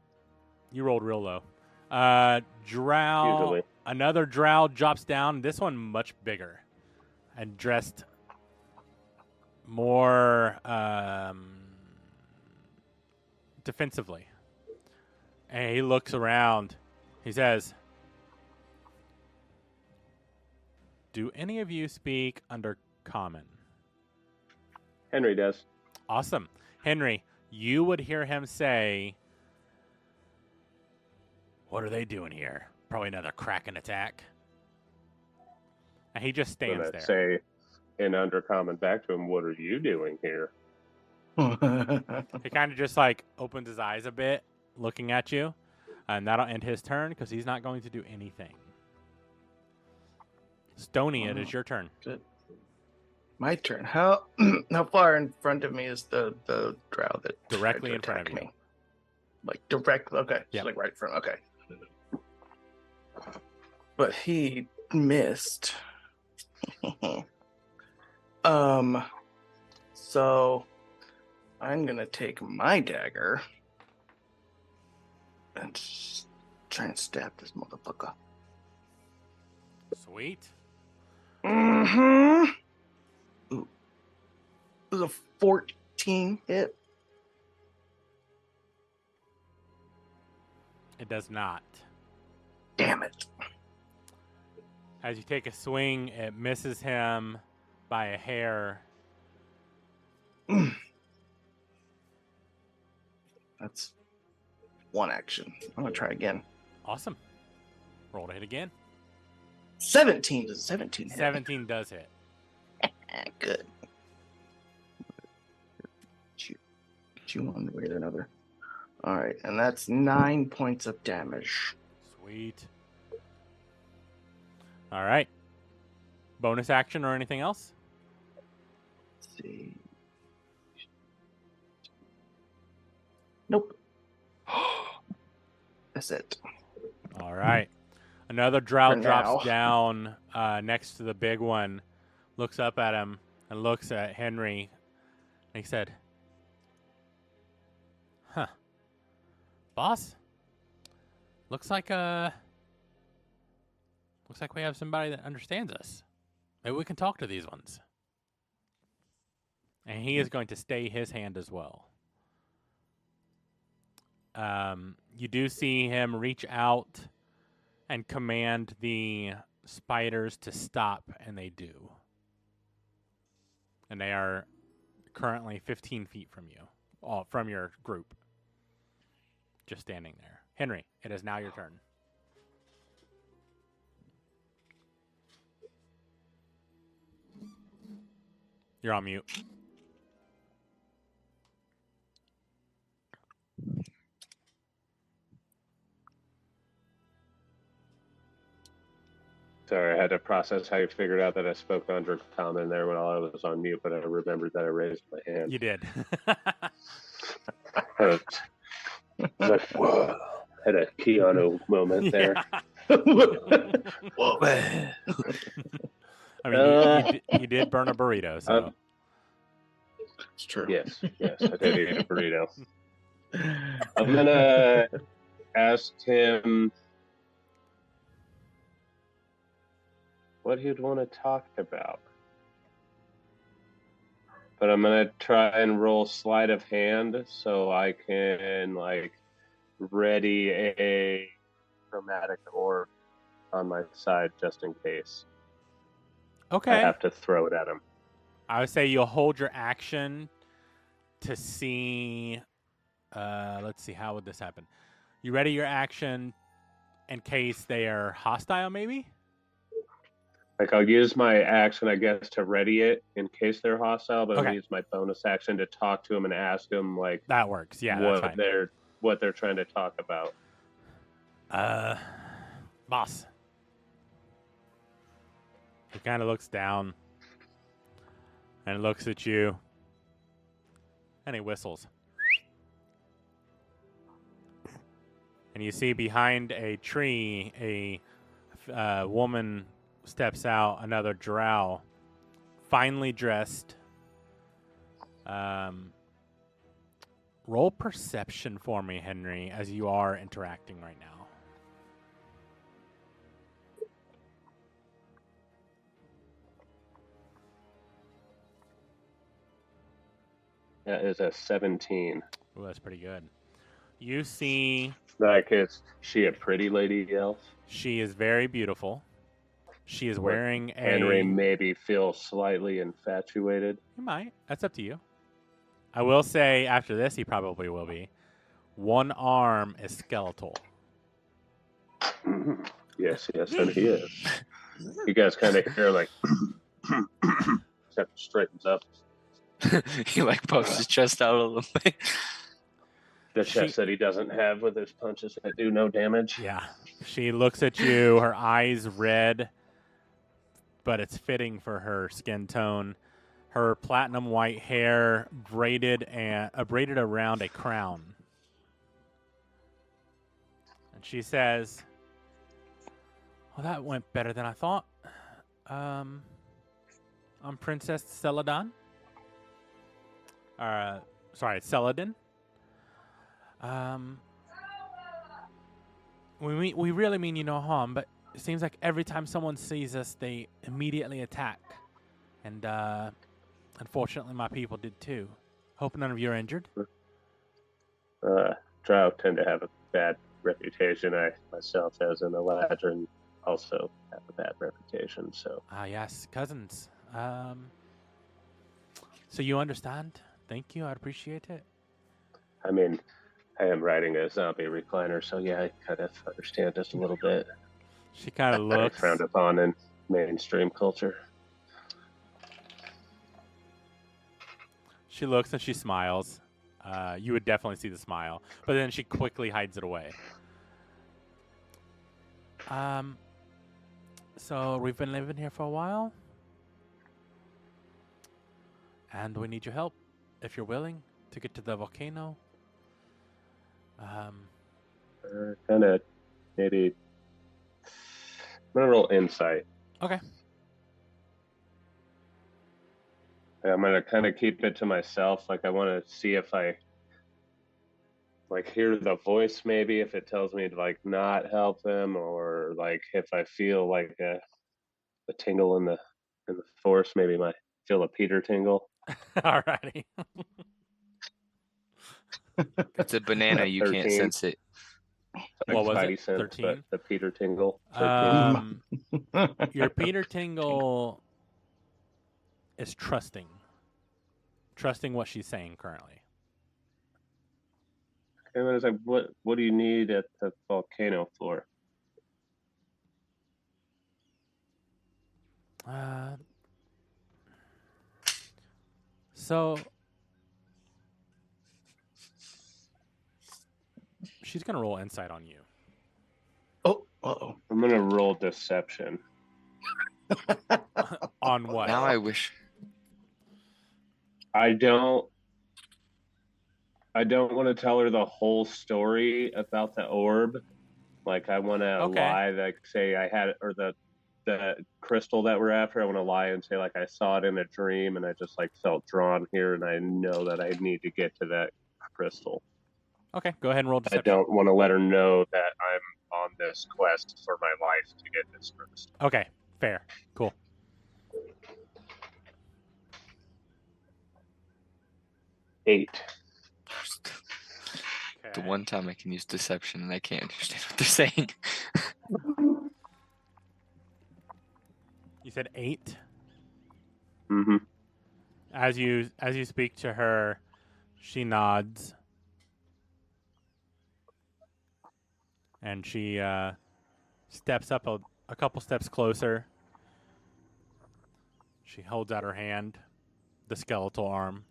You rolled real low. Drow. Usually. Another drow drops down. This one much bigger. And dressed more defensively. And he looks around. He says, "Do any of you speak under common?" Henry does. Awesome. Henry, you would hear him say, "What are they doing here? Probably another Kraken attack." And he just I'm stands gonna there. say in undercommon back to him, what are you doing here? He kind of just like opens his eyes a bit, looking at you. And that'll end his turn because he's not going to do anything. Stony, it is your turn. Good. My turn. How far in front of me is the drow that Directly tried to in front of attack you. me? Like direct. Okay. Yeah. So like right in front. Okay. But he missed. So I'm gonna take my dagger and try and stab this motherfucker. Sweet. Mm-hmm. Ooh. It was a 14 hit. It does not. Damn it. As you take a swing, it misses him by a hair. That's one action. I'm gonna try again. Awesome. Roll to hit again. 17. Does 17 hit? 17 does hit. Good. Get you one way or another. All right, and that's 9 points of damage. Sweet. All right. Bonus action or anything else? Let's see. Nope. That's it. All right. Another drow For drops now. down next to the big one, looks up at him, and looks at Henry. And he said, "Huh. Boss? Looks like we have somebody that understands us. Maybe we can talk to these ones." And he is going to stay his hand as well. You do see him reach out and command the spiders to stop, and they do. And they are currently 15 feet from you, from your group. Just standing there. Henry, it is now your turn. You're on mute. Sorry, I had to process how you figured out that I spoke under common there while I was on mute, but I remembered that I raised my hand. You did. I was like, whoa. Had a Keanu moment there. Whoa. I mean, you did burn a burrito, so. It's true. Yes, I did eat a burrito. I'm gonna ask him what he'd want to talk about. But I'm gonna try and roll sleight of hand so I can like ready a chromatic orb on my side just in case I Okay. have to throw it at him. I would say you'll hold your action to see. Let's see, how would this happen? You ready your action in case they are hostile, maybe? Like I'll use my action, I guess, to ready it in case they're hostile, but Okay. I'll use my bonus action to talk to them and ask them like That works. Yeah, that's fine. what they're trying to talk about. Boss. He kind of looks down and looks at you, and he whistles. And you see behind a tree, a woman steps out, another drow, finely dressed. Roll perception for me, Henry, as you are interacting right now. That is a 17. Ooh, that's pretty good. You see Like, is she a pretty lady elf? she is very beautiful. She is wearing Henry maybe feel slightly infatuated. He might. That's up to you. I will say after this, he probably will be. One arm is skeletal. Yes, and he is. You guys kind of hear like, except straightens up. He like puffs his chest out a little bit. The chest that he doesn't have with his punches that do no damage. Yeah. She looks at you, her eyes red, but it's fitting for her skin tone. Her platinum white hair braided around a crown. And she says, "Well, that went better than I thought. I'm Princess Celadon. Sorry, Celadon. We really mean you no harm, but it seems like every time someone sees us, they immediately attack. And unfortunately, my people did too. Hope none of you are injured." Drow tend to have a bad reputation. I myself, as an Eladrin, also have a bad reputation. So. Yes, cousins. So you understand? Thank you. I'd appreciate it. I mean, I am riding a zombie recliner, so yeah, I kind of understand just a little bit. She kind of looks. Frowned upon in mainstream culture. She looks and she smiles. You would definitely see the smile, but then she quickly hides it away. So we've been living here for a while, and we need your help if you're willing to get to the volcano. Kind of maybe. I'm gonna roll insight. Okay. I'm gonna kind of keep it to myself. Like I want to see if I like hear the voice, maybe if it tells me to like not help them, or like if I feel like a tingle in the force, maybe feel a Peter tingle. Alrighty. It's a banana. You 13. can't sense it. What was Spidey it? sense, 13? but the Peter tingle. 13. Your Peter tingle is trusting what she's saying currently. And I was like, what do you need at the volcano floor? So she's gonna roll insight on you. Oh, uh-oh. I'm gonna roll deception. On what? Now I wish. I don't want to tell her the whole story about the orb. Like I want to lie, like say I had it, or the crystal that we're after. I want to lie and say like I saw it in a dream and I just like felt drawn here and I know that I need to get to that crystal. Okay, go ahead and roll deception. I don't want to let her know that I'm on this quest for my life to get this crystal. Okay, Fair. Cool. Eight. The Okay. one time I can use deception and I can't understand what they're saying. You said 8. Mm-hmm. As you speak to her, she nods, and she steps up a couple steps closer. She holds out her hand, the skeletal arm.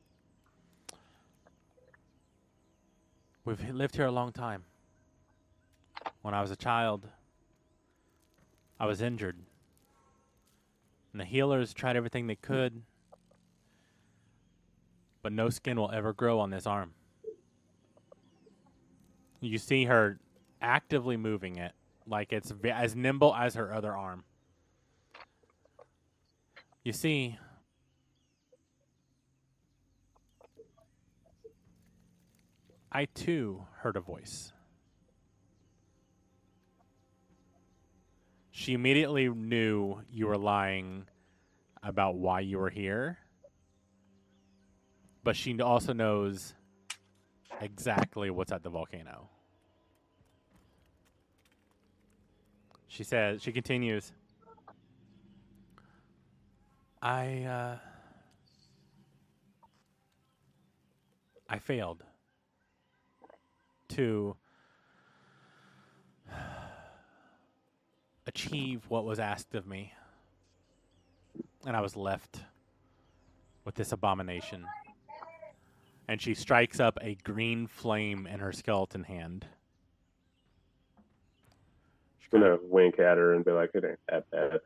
We've lived here a long time. When I was a child, I was injured. And the healers tried everything they could, but no skin will ever grow on this arm. You see her actively moving it, like it's as nimble as her other arm. You see, I too heard a voice. She immediately knew you were lying about why you were here, but she also knows exactly what's at the volcano. She continues, I failed to achieve what was asked of me, and I was left with this abomination. And she strikes up a green flame in her skeleton hand. I'm gonna wink at her and be like, "It ain't that bad."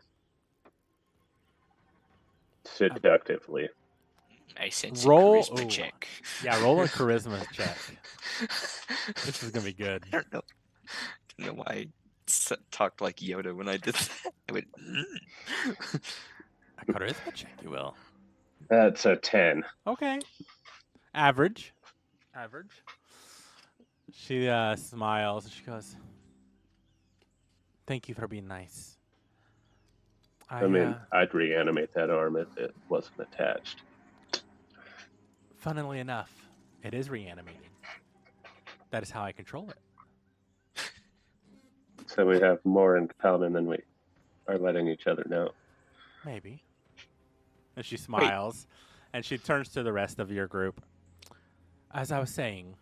Seductively. I sense Roll- a charisma ooh. check. Yeah, roll a charisma check. This is gonna be good. I don't know why I talked like Yoda when I did that. I went, A charisma check, you will. That's a 10. Okay. Average. She smiles and she goes, "Thank you for being nice. I mean, I'd reanimate that arm if it wasn't attached. Funnily enough, it is reanimating. That is how I control it. So we have more in common than we are letting each other know. Maybe." And she smiles, and she turns to the rest of your group. As I was saying,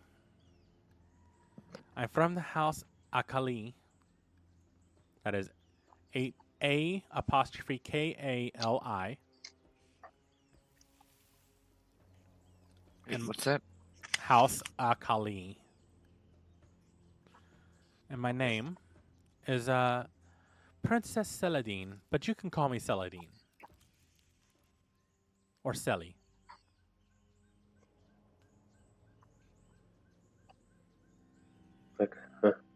I'm from the house Akali. That is A apostrophe Kali. Wait, what's that? House Akali. And my name is Princess Celadine, but you can call me Celadine. Or Celly. Like,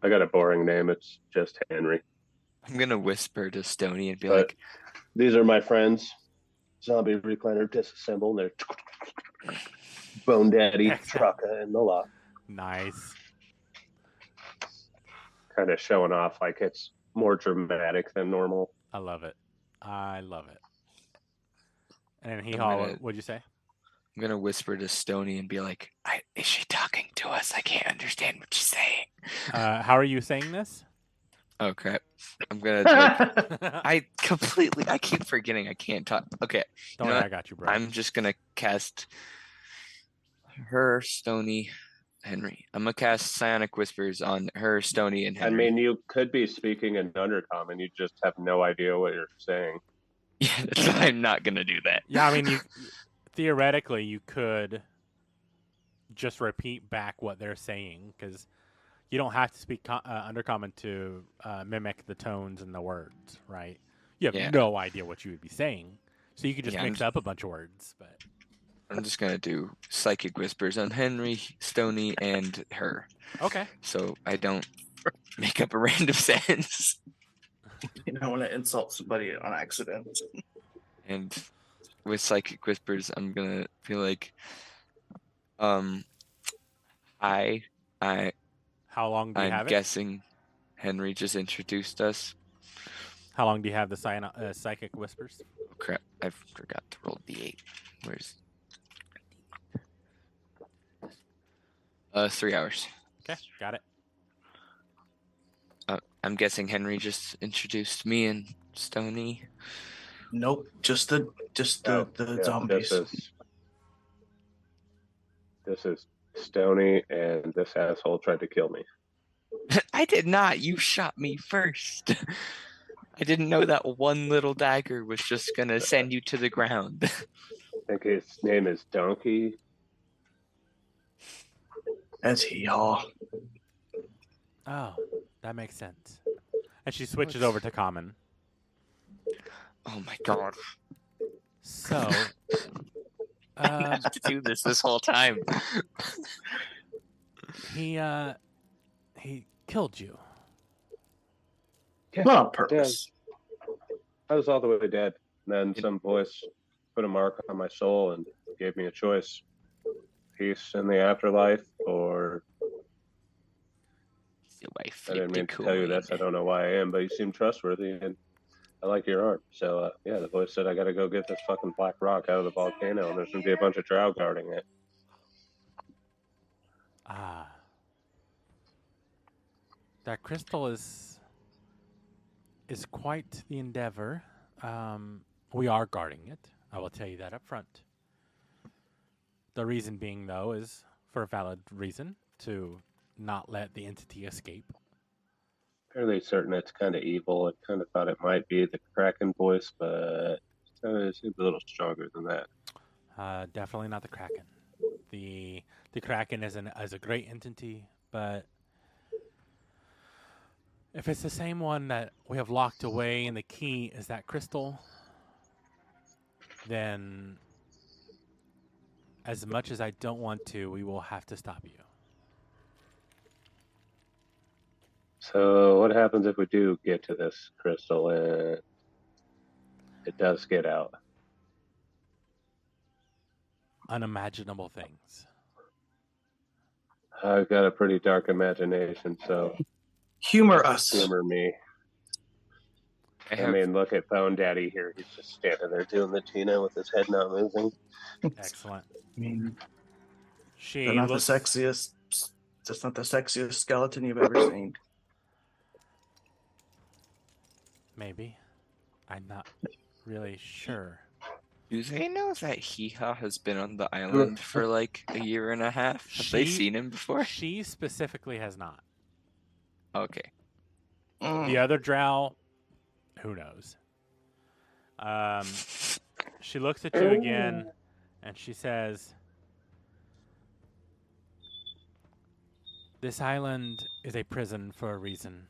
I got a boring name. It's just Henry. I'm gonna whisper to Stony and be But like, these are my friends. Zombie recliner disassemble. They're Bone Daddy, Excellent. Trucka, and the lot. Nice. Kind of showing off like it's more dramatic than normal. I love it. And he I'm holler, gonna- what'd you say? I'm gonna whisper to Stony and be like, is she talking to us? I can't understand what she's saying. How are you saying this? Oh crap! I'm gonna. Like, I keep forgetting I can't talk. Okay, Don't you know worry, what? I got you, bro. I'm just gonna cast her, Stony, Henry. I'm gonna cast Psionic Whispers on her, Stony, and I Henry. mean, you could be speaking in Undercommon. You just have no idea what you're saying. Yeah, that's why I'm not gonna do that. Yeah, I mean, you theoretically you could just repeat back what they're saying because you don't have to speak Undercommon to mimic the tones and the words, right? You have no idea what you would be saying, so you could just mix up a bunch of words. But I'm just gonna do Psychic Whispers on Henry, Stony, and her. Okay. So I don't make up a random sentence. You don't want to insult somebody on accident. And with Psychic Whispers, I'm gonna feel like, How long do you I'm have it? guessing Henry just introduced us. How long do you have the psychic whispers? Oh, crap. I forgot to roll D8. Where's... 3 hours. Okay, got it. I'm guessing Henry just introduced me and Stony. Nope, just the Yeah, zombies. This is Stony, and this asshole tried to kill me. I did not. You shot me first. I didn't know that one little dagger was just gonna send you to the ground. I think his name is Donkey. That's hee-haw. Oh, that makes sense. And she switches over to common. Oh my god. So, I have to do this whole time. he killed you. Not on purpose. I was all the way dead. And then some voice put a mark on my soul and gave me a choice. Peace in the afterlife, or... I didn't mean to tell you this. I don't know why I am, but you seem trustworthy, and I like your art. So, yeah, the voice said I got to go get this fucking black rock out of the volcano, and there's going to be a bunch of drow guarding it. Ah. That crystal is quite the endeavor. We are guarding it. I will tell you that up front. The reason being, though, is for a valid reason, to not let the entity escape. Fairly certain it's kind of evil. I kind of thought it might be the Kraken voice, but it seems a little stronger than that. Definitely not the Kraken. The Kraken is a great entity, but if it's the same one that we have locked away and the key is that crystal, then as much as I don't want to, we will have to stop you. So what happens if we do get to this crystal and it does get out? Unimaginable things. I've got a pretty dark imagination, so Humor us. humor me. I mean, look at Bone Daddy here. He's just standing there doing the Tina with his head not moving. Excellent. I mean, She they're not looks, the sexiest. That's not the sexiest skeleton you've ever seen. maybe. I'm not really sure. Do they know that Hee-Haw has been on the island for like a year and a half? Have they seen him before? She specifically has not. Okay. The other drow, who knows? She looks at you again, and she says, "This island is a prison for a reason."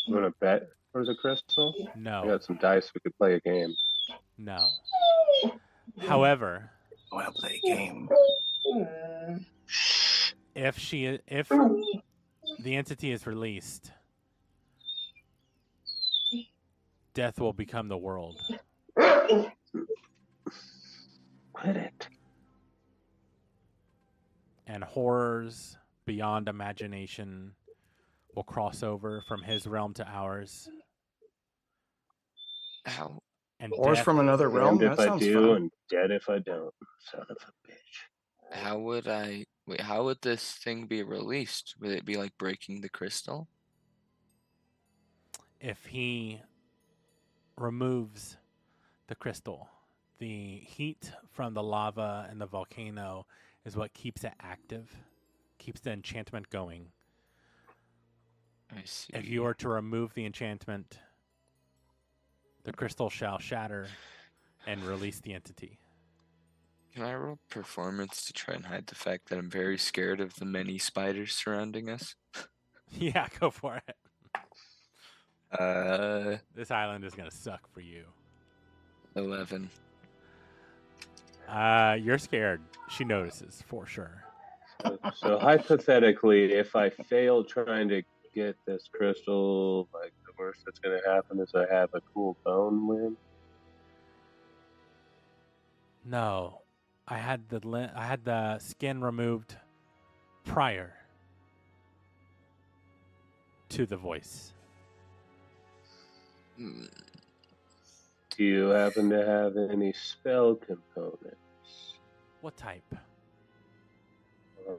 You want to bet for the crystal? No. I got some dice. We could play a game. No. However, I want to play a game. if the entity is released, death will become the world. Let it. And horrors beyond imagination will cross over from his realm to ours. How? And Horrors from another realm? Damned if That I sounds do, fun. and dead if I don't. Son of a bitch. How would I... Wait, how would this thing be released? Would it be like breaking the crystal? if he removes the crystal, the heat from the lava and the volcano is what keeps it active, keeps the enchantment going. I see. If you were to remove the enchantment, the crystal shall shatter and release the entity. Can I roll performance to try and hide the fact that I'm very scared of the many spiders surrounding us? Yeah, go for it. Uh, This island is going to suck for you. 11. You're scared. She notices, for sure. So hypothetically, if I fail trying to get this crystal, like the worst that's going to happen is I have a cool bone limb. No, I had the skin removed prior to the voice. Mm, Do you happen to have any spell components? What type?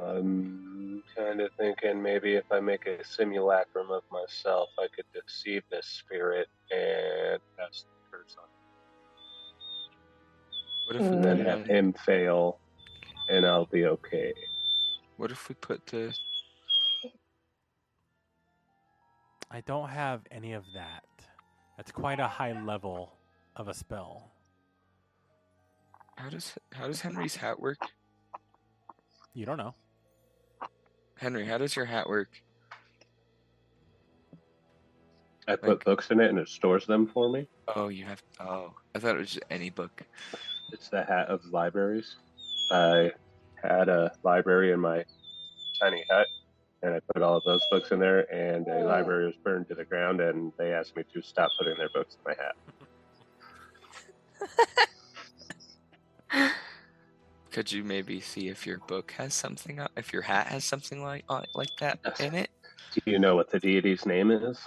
I'm kind of thinking maybe if I make a simulacrum of myself, I could deceive this spirit and cast the curse on What if him, we and put then it have on? him fail, and I'll be okay. What if we put the? I don't have any of that. That's quite a high level of a spell. How does Henry's hat work? You don't know. Henry, how does your hat work? I put Like, books in it and it stores them for me. oh, you have. Oh, I thought it was just any book. It's the hat of libraries. I had a library in my tiny hut, and I put all of those books in there, and the library was burned to the ground, and they asked me to stop putting their books in my hat. Could you maybe see if your book has something? If your hat has something like that Yes. in it? Do you know what the deity's name is?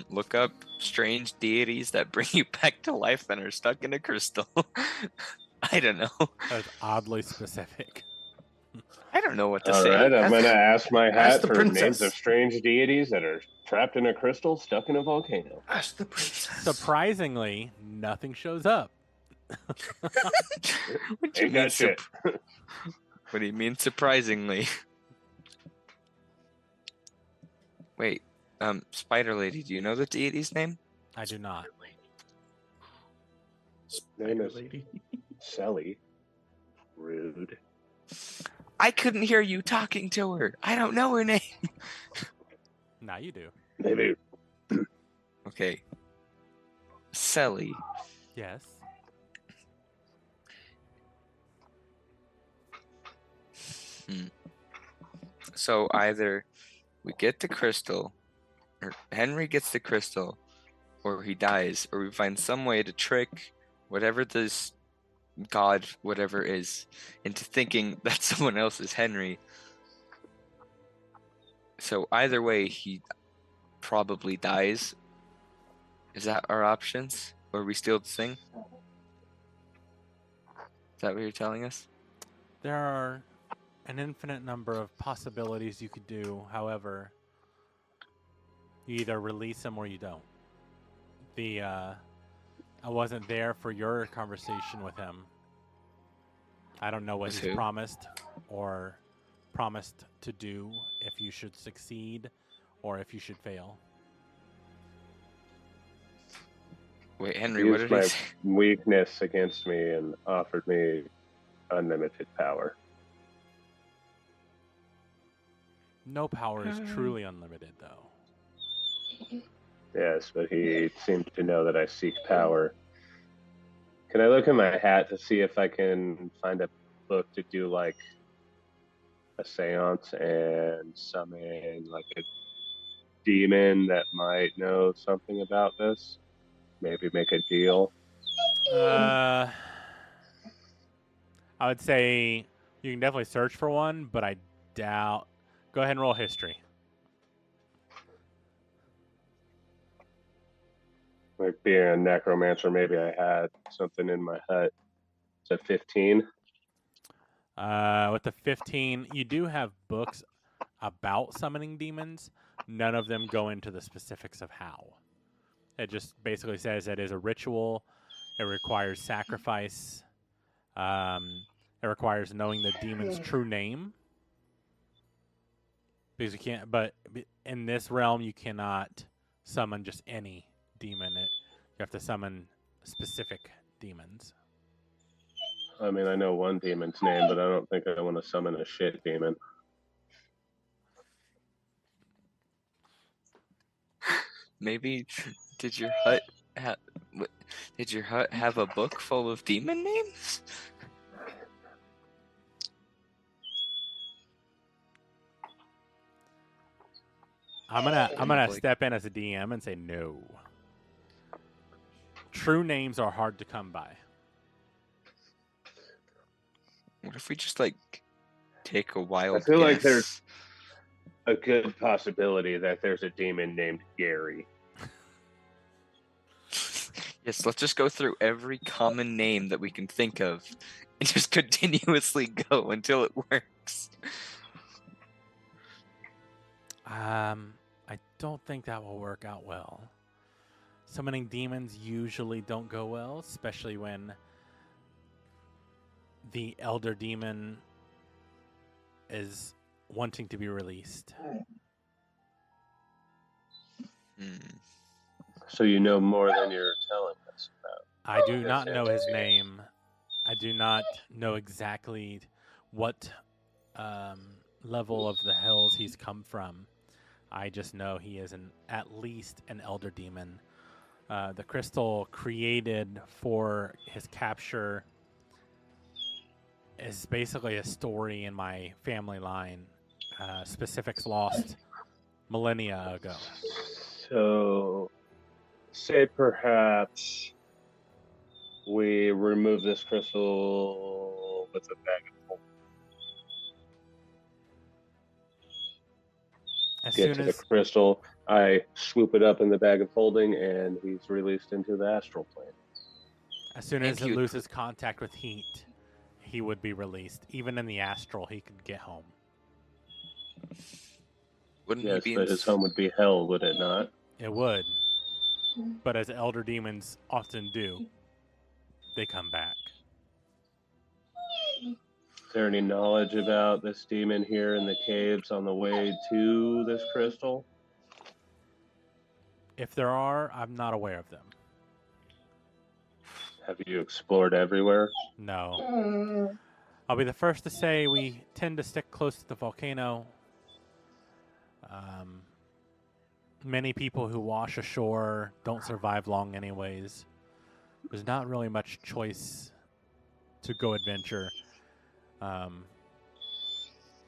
Look up strange deities that bring you back to life and are stuck in a crystal. I don't know. That is oddly specific. I don't know what to All say. right, I'm going to ask my ask hat the for names princess. of strange deities that are trapped in a crystal stuck in a volcano. Ask the princess. Surprisingly, nothing shows up. What do you Ain't mean? got shit. What do you mean? Surprisingly. Wait, Spider Lady, do you know the deity's name? I do not. Name is Lady. Sally. Rude. I couldn't hear you talking to her. I don't know her name. Now you do. Maybe. Okay. Sally. Yes. So either we get the crystal, or Henry gets the crystal, or he dies, or we find some way to trick whatever this god, whatever is, into thinking that someone else is Henry. So either way, he probably dies. Is that our options? Or we steal the thing? Is that what you're telling us? There are an infinite number of possibilities you could do. However, you either release him or you don't. I wasn't there for your conversation with him. I don't know what With he's who? promised or promised to do if you should succeed or if you should fail. Wait, He Henry, what used did he my say? weakness against me and offered me unlimited power. No power is truly unlimited, though. Yes, but he seemed to know that I seek power. Can I look in my hat to see if I can find a book to do like a seance and summon like a demon that might know something about this? Maybe make a deal. I would say you can definitely search for one, but I doubt. Go ahead and roll history. Like being a necromancer, maybe I had something in my hut. It's a 15. With the 15, you do have books about summoning demons. None of them go into the specifics of how. It just basically says it is a ritual. It requires sacrifice. It requires knowing the demon's true name. Because you can't, but in this realm, you cannot summon just any demon. You have to summon specific demons. I mean, I know one demon's name, but I don't think I want to summon a shit demon. Maybe did your hut have a book full of demon names? I'm gonna Like- step in as a DM and say no. True names are hard to come by. What if we just like take a wild I feel guess? like there's a good possibility that there's a demon named Gary. Yes, let's just go through every common name that we can think of and just continuously go until it works. I don't think that will work out well. Summoning demons usually don't go well, especially when the elder demon is wanting to be released. So you know more than you're telling us about. I do Yes, not know his Antonio. name. I do not know exactly what level of the hills he's come from. I just know he is at least an elder demon. The crystal created for his capture is basically a story in my family line. Specifics lost millennia ago. So, say perhaps we remove this crystal with a bag of holding. As Get soon to the as crystal, I swoop it up in the bag of holding, and he's released into the astral plane. And it he would loses contact with heat, he would be released. Even in the astral, he could get home. Wouldn't Yes, he be but his home would be hell, would it not? It would. But as elder demons often do, they come back. Is there any knowledge about this demon here in the caves on the way to this crystal? If there are, I'm not aware of them. Have you explored everywhere? No. I'll be the first to say we tend to stick close to the volcano. Many people who wash ashore don't survive long anyways. There's not really much choice to go adventure.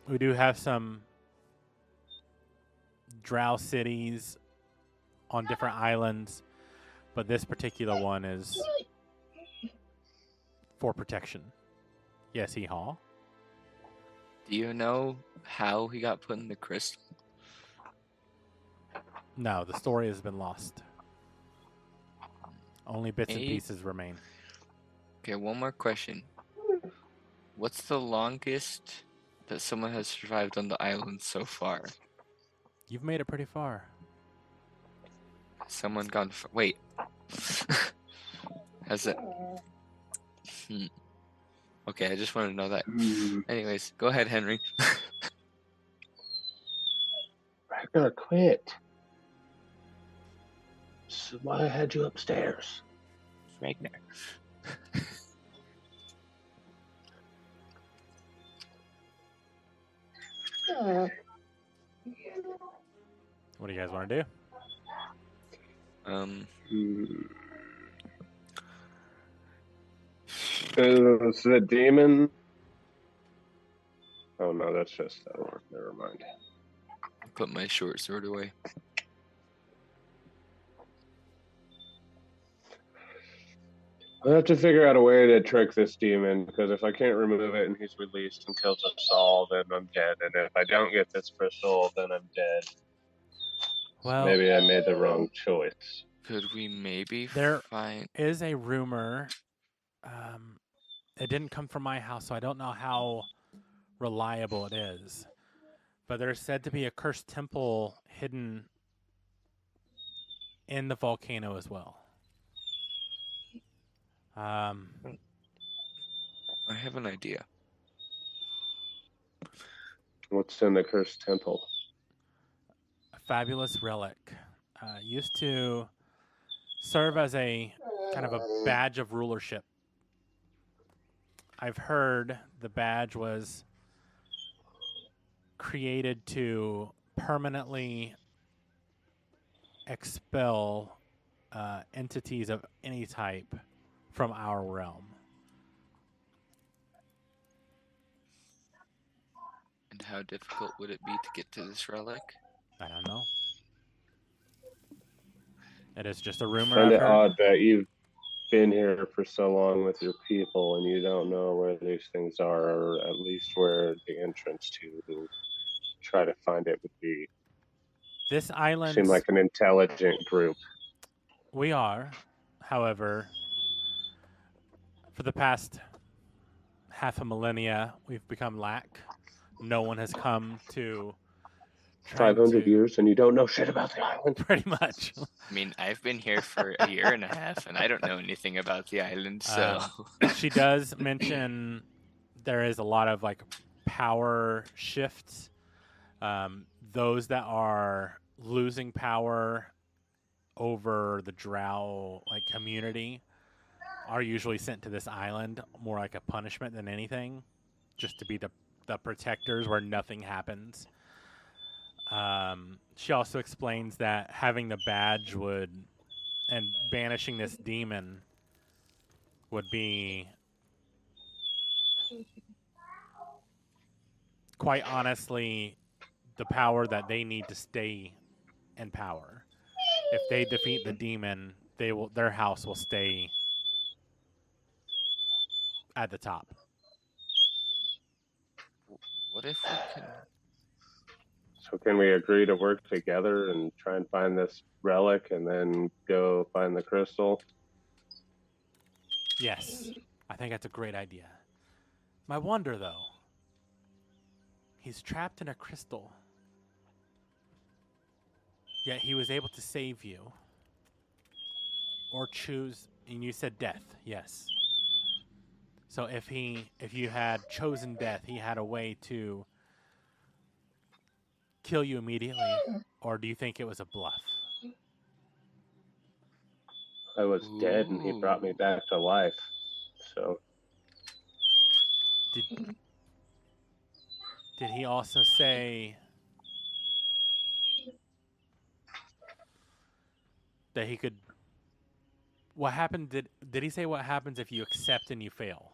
We do have some drow cities on different islands, but this particular one is for protection. Yes, Hee-haw. Do you know how he got put in the crystal? No, the story has been lost. Only bits and pieces remain. Okay, one more question. What's the longest that someone has survived on the island so far? You've made it pretty far. Someone gone wait. Has it? Okay, I just wanted to know that. Anyways, go ahead, Henry. I'm gonna quit. So why I had you upstairs? Ragnar. What do you guys want to do? Is the demon? Oh no, that's just that one. Never mind. Put my short sword away. I'll have to figure out a way to trick this demon, because if I can't remove it and he's released and kills us all, then I'm dead. And if I don't get this crystal, then I'm dead. Well, maybe I made the wrong choice. Could we maybe there find... is a rumor. It didn't come from my house, so I don't know how reliable it is. But there's said to be a cursed temple hidden in the volcano as well. I have an idea. What's in the cursed temple? A fabulous relic. Used to serve as a kind of a badge of rulership. I've heard the badge was created to permanently expel entities of any type from our realm. And how difficult would it be to get to this relic? I don't know. It is just a rumor. I find it odd that you've been here for so long with your people and you don't know where these things are, or at least where the entrance to try to find it would be. This island Seem like an intelligent group. We are. However, for the past half a millennia, we've become lack. No one has come to try 500 to years and you don't know shit about the island? pretty much. I mean, I've been here for a year and a half, and I don't know anything about the island. So She does mention there is a lot of like power shifts. Those that are losing power over the drow like community are usually sent to this island more like a punishment than anything, just to be the protectors where nothing happens. She also explains that having the badge would and banishing this demon would be quite honestly the power that they need to stay in power. If they defeat the demon, their house will stay at the top. what if we can? So can we agree to work together and try and find this relic and then go find the crystal? Yes, I think that's a great idea. My wonder, though, he's trapped in a crystal, yet he was able to save you. Or choose, and you said death, yes. So if you had chosen death, he had a way to kill you immediately, or do you think it was a bluff? I was dead and he brought me Ooh. back to life. So Did he also say that he could? What happened? Did he say what happens if you accept and you fail?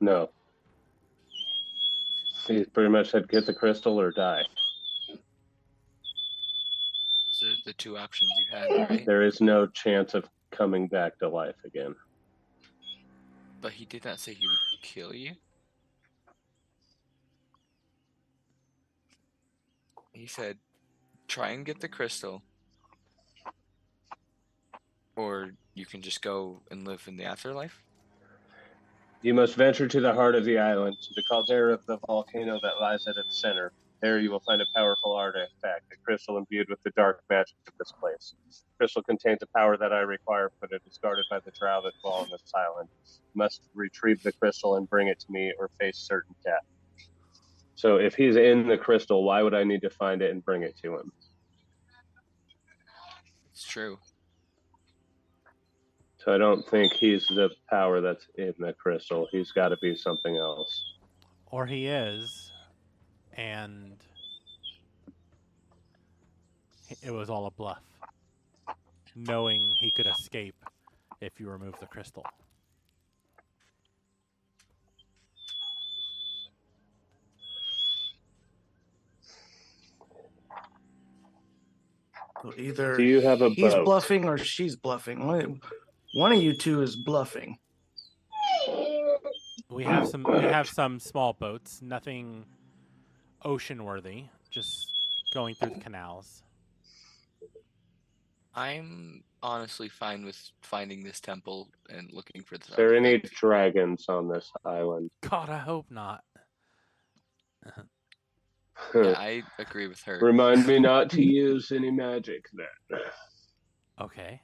no. He pretty much said get the crystal or die. Those are the two options you had, right? There is no chance of coming back to life again. But he did not say he would kill you. He said, try and get the crystal, or you can just go and live in the afterlife. You must venture to the heart of the island, to the caldera of the volcano that lies at its center. There you will find a powerful artifact, a crystal imbued with the dark magic of this place. The crystal contains a power that I require, but it is guarded by the drow that dwell on this island. You must retrieve the crystal and bring it to me or face certain death. So if he's in the crystal, why would I need to find it and bring it to him? It's true. So I don't think he's the power that's in the crystal. He's got to be something else. Or he is, and it was all a bluff, knowing he could escape if you remove the crystal. So either Do you have a he's boat? bluffing or she's bluffing. One of you two is bluffing. We have some small boats, nothing ocean worthy, just going through the canals. I'm honestly fine with finding this temple and looking for this Is there any artifact. dragons on this island? God, I hope not. Yeah, I agree with her. Remind me not to use any magic then. Okay.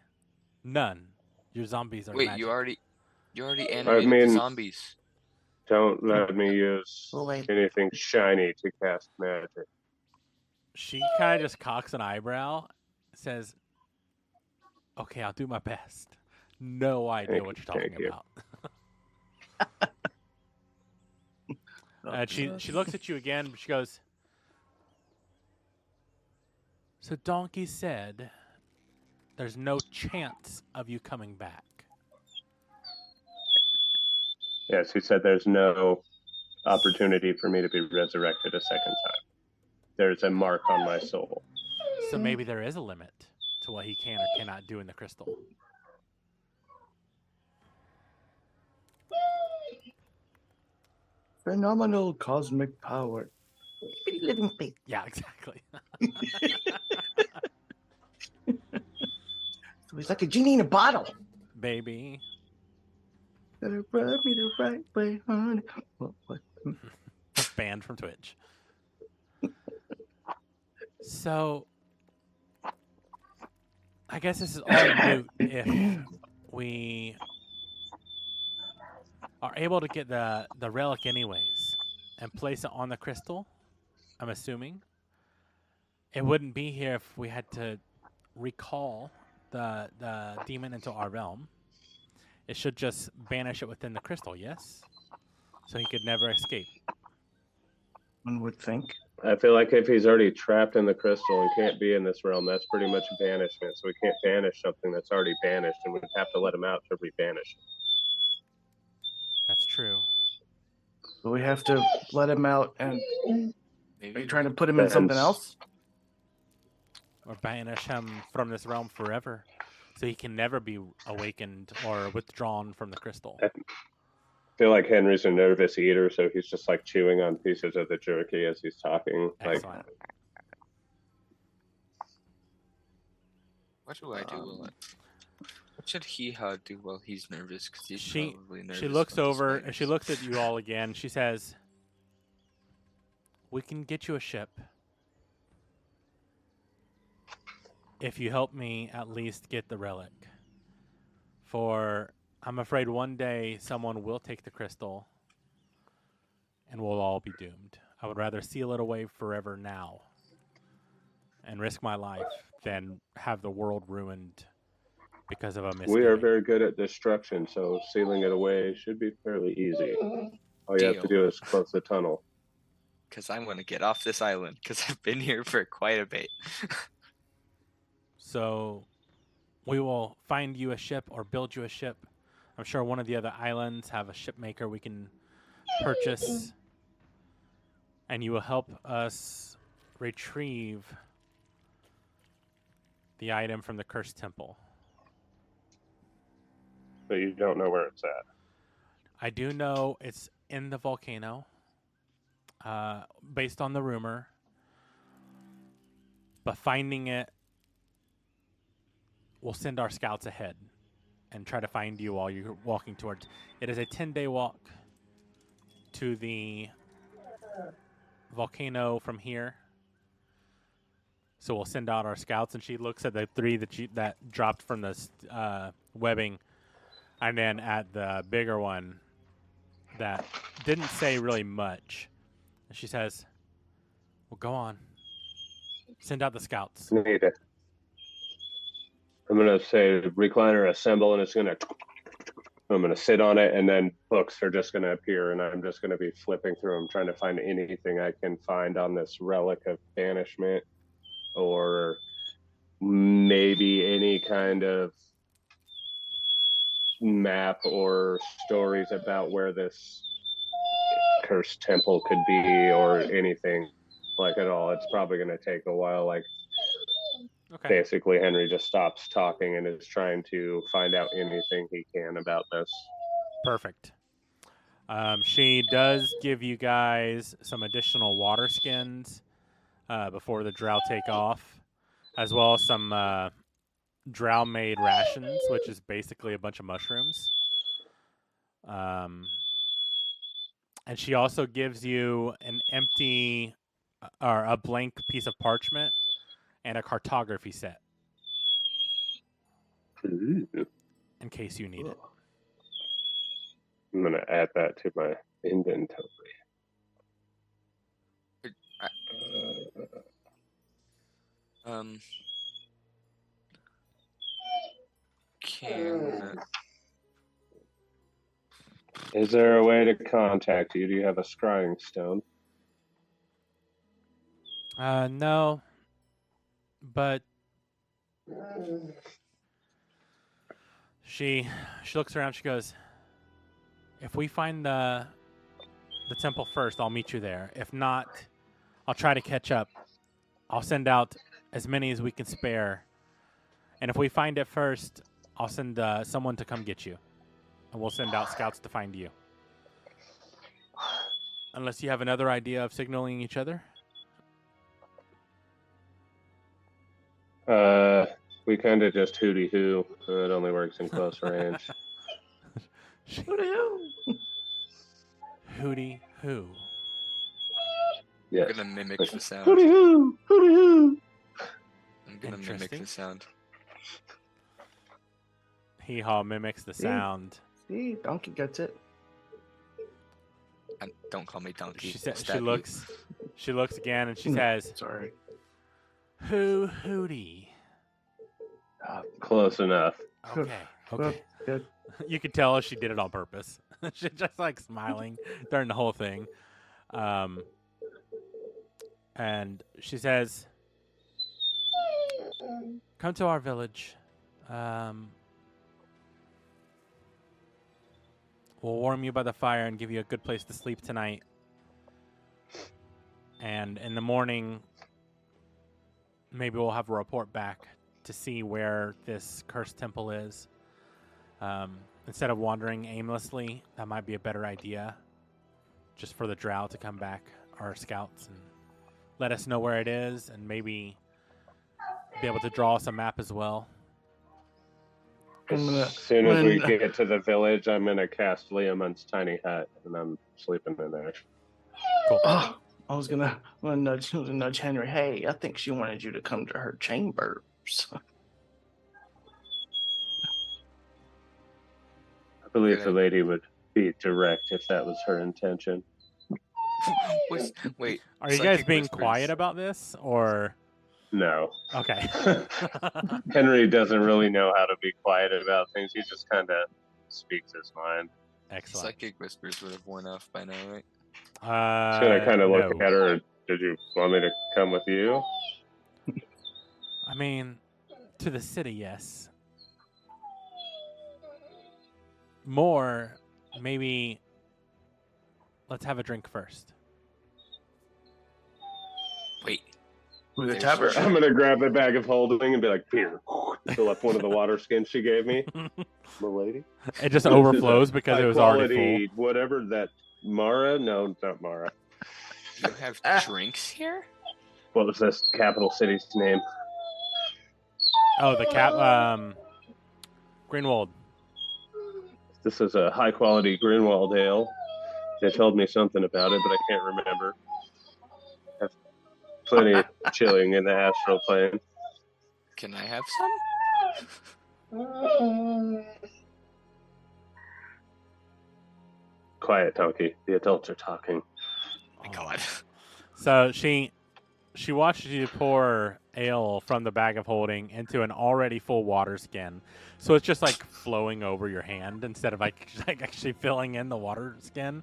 None. Your zombies are Wait, magic. you already animated the zombies. Don't let me use Oh, wait. anything shiny to cast magic. She kind of just cocks an eyebrow, says, okay, I'll do my best. No idea what you're talking about. And she looks at you again, but she goes, so Donkey said there's no chance of you coming back. Yes, he said there's no opportunity for me to be resurrected a second time. There's a mark on my soul. So maybe there is a limit to what he can or cannot do in the crystal. Phenomenal cosmic power. Living faith. Yeah, exactly. He's like a genie in a bottle. Baby. Gotta rub me the right way, honey. What? Banned from Twitch. So, I guess this is all moot if we are able to get the relic anyways and place it on the crystal. I'm assuming it wouldn't be here if we had to recall the demon into our realm. It should just banish it within the crystal, yes? So he could never escape. One would think. I feel like if he's already trapped in the crystal and can't be in this realm, that's pretty much banishment. So we can't banish something that's already banished, and we'd have to let him out to rebanish. That's true. But we have to let him out, and are Maybe you trying to put him in something else? Or banish him from this realm forever. So he can never be awakened or withdrawn from the crystal. I feel like Henry's a nervous eater, so he's just like chewing on pieces of the jerky as he's talking. Excellent. What do I do? What should he do while he's nervous? Because he's probably nervous. She looks about the over and spiders. she looks at you all again. She says, "We can get you a ship if you help me at least get the relic. For I'm afraid one day someone will take the crystal and we'll all be doomed. I would rather seal it away forever now and risk my life than have the world ruined because of a mistake." We are very good at destruction, so sealing it away should be fairly easy. All you have to do is close the tunnel. Because I'm going to get off this island because I've been here for quite a bit. So we will find you a ship or build you a ship. I'm sure one of the other islands have a ship maker we can purchase. And you will help us retrieve the item from the cursed temple. But you don't know where it's at. I do know it's in the volcano, based on the rumor. But finding it, we'll send our scouts ahead and try to find you while you're walking towards. It is a 10-day walk to the volcano from here. So we'll send out our scouts, and she looks at the 3 that dropped from the webbing, and then at the bigger one that didn't say really much. And she says, "Well, go on. Send out the scouts." Need it. I'm gonna say recliner assemble, and it's gonna. I'm gonna sit on it, and then books are just gonna appear, and I'm just gonna be flipping through them, trying to find anything I can find on this relic of banishment, or maybe any kind of map or stories about where this cursed temple could be, or anything like at all. It's probably gonna take a while. Like. Okay. Basically, Henry just stops talking and is trying to find out anything he can about this. Perfect. She does give you guys some additional water skins before the drow take off, as well as some drow-made rations, which is basically a bunch of mushrooms. And she also gives you an empty or a blank piece of parchment and a cartography set Ooh. in case you need it. I'm going to add that to my inventory. Can Is there a way to contact you? Do you have a scrying stone? No, but she looks around. She goes, "If we find the temple first, I'll meet you there. If not, I'll try to catch up. I'll send out as many as we can spare. And if we find it first, I'll send someone to come get you. And we'll send out scouts to find you. Unless you have another idea of signaling each other." We kind of just hooty hoo. It only works in close range. Hooty hoo. Yes. I'm gonna mimic Like, the sound. hooty hoo, hooty hoo. I'm gonna mimic Interesting. the sound. Hee haw mimics the sound. See, Donkey gets it. Don't call me donkey. She said. Stab She you. looks. She looks again and she Mm. says, Sorry. "Hoo hooty." Close enough. Okay. Okay. Good. You could tell she did it on purpose. She's just like smiling during the whole thing. And she says, "Come to our village. We'll warm you by the fire and give you a good place to sleep tonight. And in the morning, maybe we'll have a report back to see where this cursed temple is. Instead of wandering aimlessly, that might be a better idea. Just for the drow to come back, our scouts, and let us know where it is, and maybe be able to draw us a map as well." As soon as we get to the village, I'm gonna cast Leoman's tiny hut, and I'm sleeping in there. Cool. Oh, I was gonna nudge Henry. Hey, I think she wanted you to come to her chambers. I believe the lady would be direct if that was her intention. Wait. Are you guys Psychic being whispers. quiet about this, or No. okay? Henry doesn't really know how to be quiet about things. He just kind of speaks his mind. Excellent. Psychic whispers would have worn off by now, right? Should I kind of look no. at her? Did you want me to come with you? I mean, to the city, yes. More, maybe. Let's have a drink first. Wait. With a There's tavern. I'm gonna grab the bag of holding and be like, "Here, fill up one of the water skins she gave me, milady." It just overflows because it was already High-quality, whatever that Mara? No, not Mara. You have drinks here? What was this capital city's name? full. Oh, the Greenwald. This is a high quality Greenwald ale. They told me something about it, but I can't remember. Have plenty chilling in the astral plane. Can I have some? Quiet, Donkey. The adults are talking. My God. So she watches you pour ale from the bag of holding into an already full water skin. So it's just like flowing over your hand instead of like actually filling in the water skin.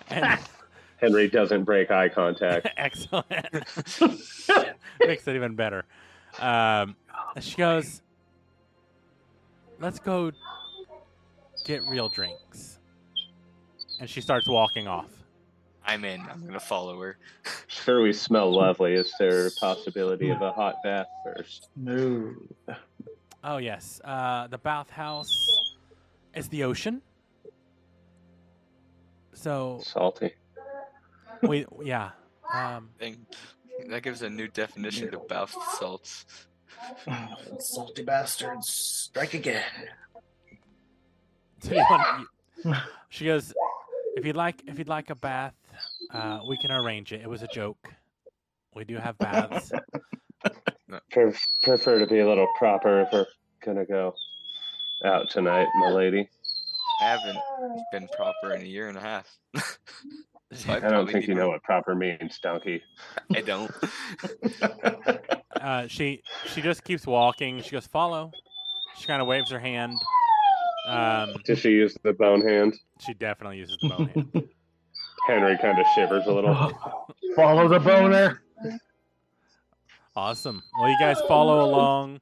And Henry doesn't break eye contact. excellent. Makes it even better. She goes, "Let's go get real drinks." And she starts walking off. I'm in. I'm gonna follow her. Sure, we smell lovely. Is there a possibility of a hot bath first? No. Oh yes, the bathhouse is the ocean. So Salty. yeah. Thing. That gives a new definition to bath salts. Salty bastards, strike again. So she goes, if you'd like a bath, we can arrange it. It was a joke. We do have baths. Prefer to be a little proper if we're gonna go out tonight, my lady. I haven't been proper in a year and a half. So I don't think you know what proper means, Donkey. I don't. She just keeps walking. She goes, "Follow." She kind of waves her hand. Does she use the bone hand? She definitely uses the bone hand. Henry kind of shivers a little. Follow the boner. Awesome. Well, you guys follow along.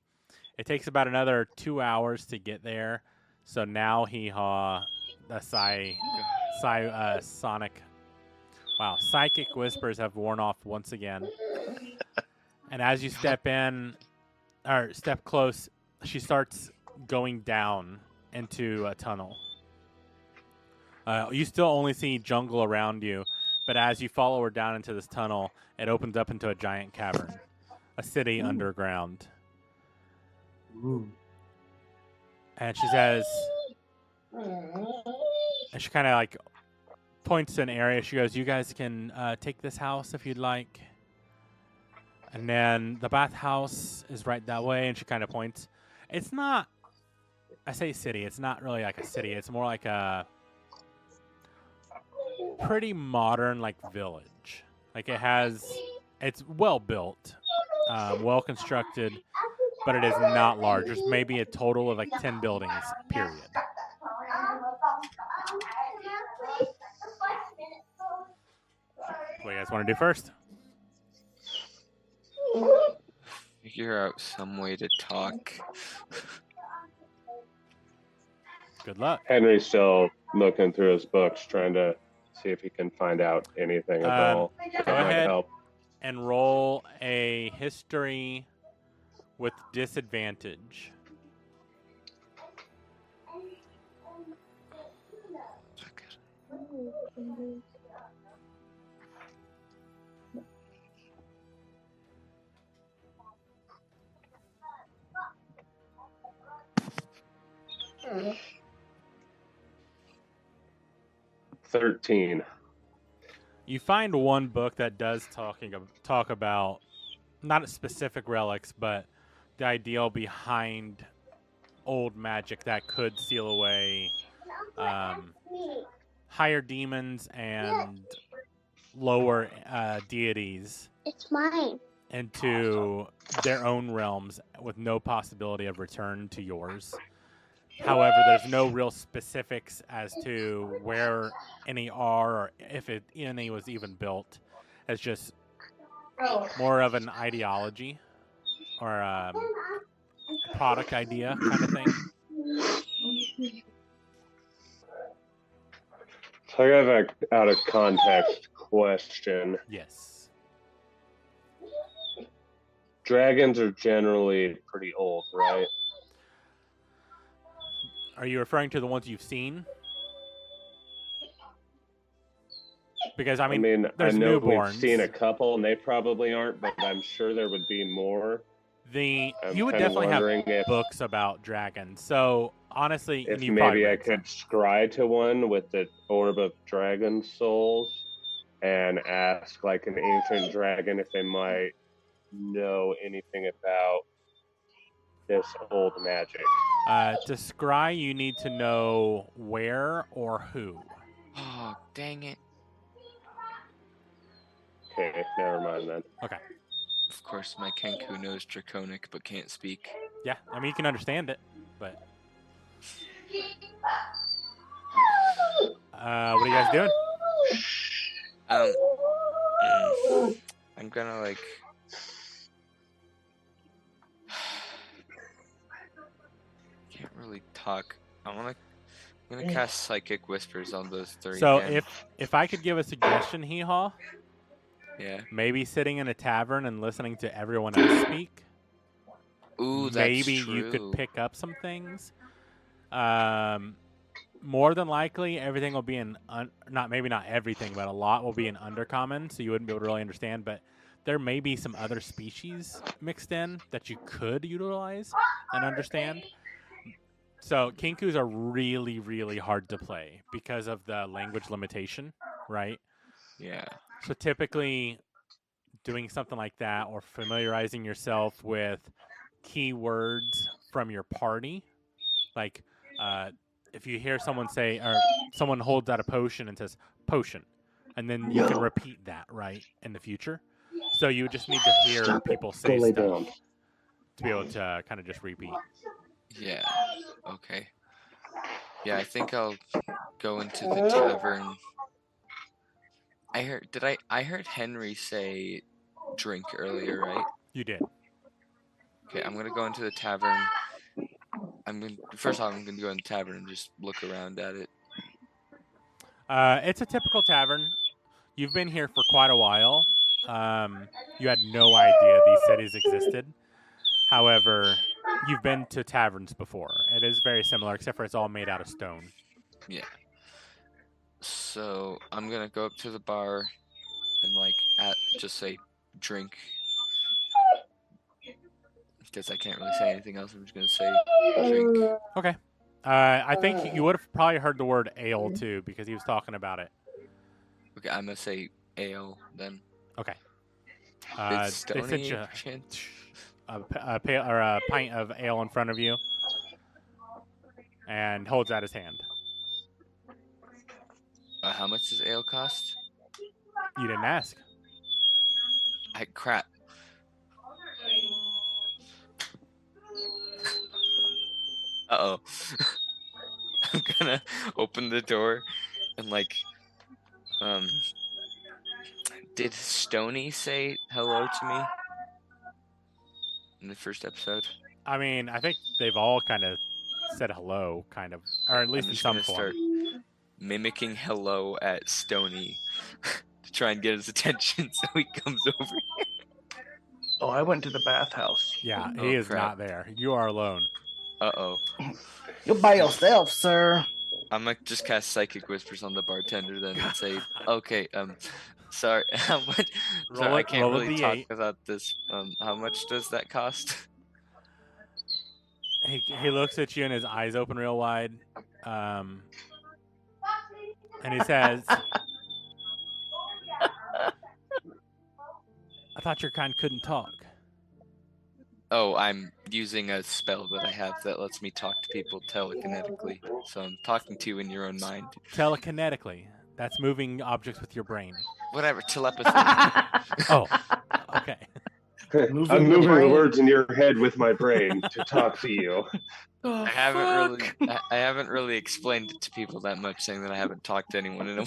It takes about another 2 hours to get there. So now the sonic. Wow, psychic whispers have worn off once again. And as you step close, she starts going down into a tunnel. You still only see jungle around you, but as you follow her down into this tunnel, it opens up into a giant cavern, a city underground. And she says, and she kind of like points to an area. She goes, "You guys can take this house if you'd like." And then the bathhouse is right that way. And she kind of points. It's not, I say city. It's not really like a city. It's more like a pretty modern like village. Like it's well built, well constructed, but it is not large. There's maybe a total of like 10 buildings, period. What do you guys want to do first? Figure out some way to talk. Good luck. Henry's still looking through his books, trying to see if he can find out anything at all that Go might ahead help. and roll a history with disadvantage. Mm. 13. You find one book that does talk about not specific relics, but the ideal behind old magic that could seal away higher demons and lower deities. It's mine. Into their own realms with no possibility of return to yours. However, there's no real specifics as to where any are or if any was even built. It's just more of an ideology or a product idea kind of thing. So I got an out of context question. Yes. Dragons are generally pretty old, right? Are you referring to the ones you've seen? Because I mean there's I know newborns. We've seen a couple, and they probably aren't, but I'm sure there would be more. You would definitely have books about dragons. So honestly, if you maybe I could scry to one with the orb of dragon souls and ask like an ancient dragon if they might know anything about this old magic. To scry, you need to know where or who. Oh, dang it. Okay, never mind then. Okay. Of course, my Kenku knows Draconic but can't speak. Yeah, I mean, you can understand it, but... what are you guys doing? I'm gonna, like... Can't really talk. I'm gonna cast Psychic Whispers on those three. So again. if I could give a suggestion, Hee-Haw, yeah, maybe sitting in a tavern and listening to everyone else speak. Ooh, that's maybe true. You could pick up some things. More than likely, everything will be in not everything, but a lot will be in Undercommon, so you wouldn't be able to really understand. But there may be some other species mixed in that you could utilize and understand. So Kinkus are really, really hard to play because of the language limitation, right? Yeah. So typically doing something like that or familiarizing yourself with keywords from your party, like if you hear someone say, or someone holds out a potion and says, potion, and then you can repeat that, right, in the future. So you just need to hear people say stuff to be able to kind of just repeat. Yeah. Okay. Yeah, I think I'll go into the tavern. I heard Henry say drink earlier, right? You did. Okay, I'm gonna go into the tavern. First off, I'm gonna go in the tavern and just look around at it. It's a typical tavern. You've been here for quite a while. You had no idea these cities existed. However, you've been to taverns before. It is very similar, except for it's all made out of stone. Yeah. So I'm gonna go up to the bar and just say drink. because I can't really say anything else. I'm just gonna say drink. Okay. I think you would have probably heard the word ale too because he was talking about it. Okay, I'm gonna say ale then. Okay. Is They Stony sent you perchance? a pint of ale in front of you, and holds out his hand. How much does ale cost? You didn't ask. Crap. Uh-oh. I'm gonna open the door and did Stony say hello to me in the first episode? I mean, I think they've all kind of said hello, kind of, or at least I'm in just some gonna form. start mimicking hello at Stony to try and get his attention so he comes over. Oh, I went to the bathhouse. Yeah, Oh, he is crap. not there. You are alone. Uh-oh. You're by yourself, sir. I'm gonna just cast Psychic Whispers on the bartender then and say, okay, sorry, how much? Sorry, I can't roll a really talk D8. without this. How much does that cost? He looks at you and his eyes open real wide, and he says, "I thought your kind couldn't talk." Oh, I'm using a spell that I have that lets me talk to people telekinetically. So I'm talking to you in your own mind. Telekinetically. That's moving objects with your brain. Whatever, telepathy. Oh, okay. I'm Moving moving the brain. words in your head with my brain to talk to you. Oh, I haven't really explained it to people that much, saying that I haven't talked to anyone in a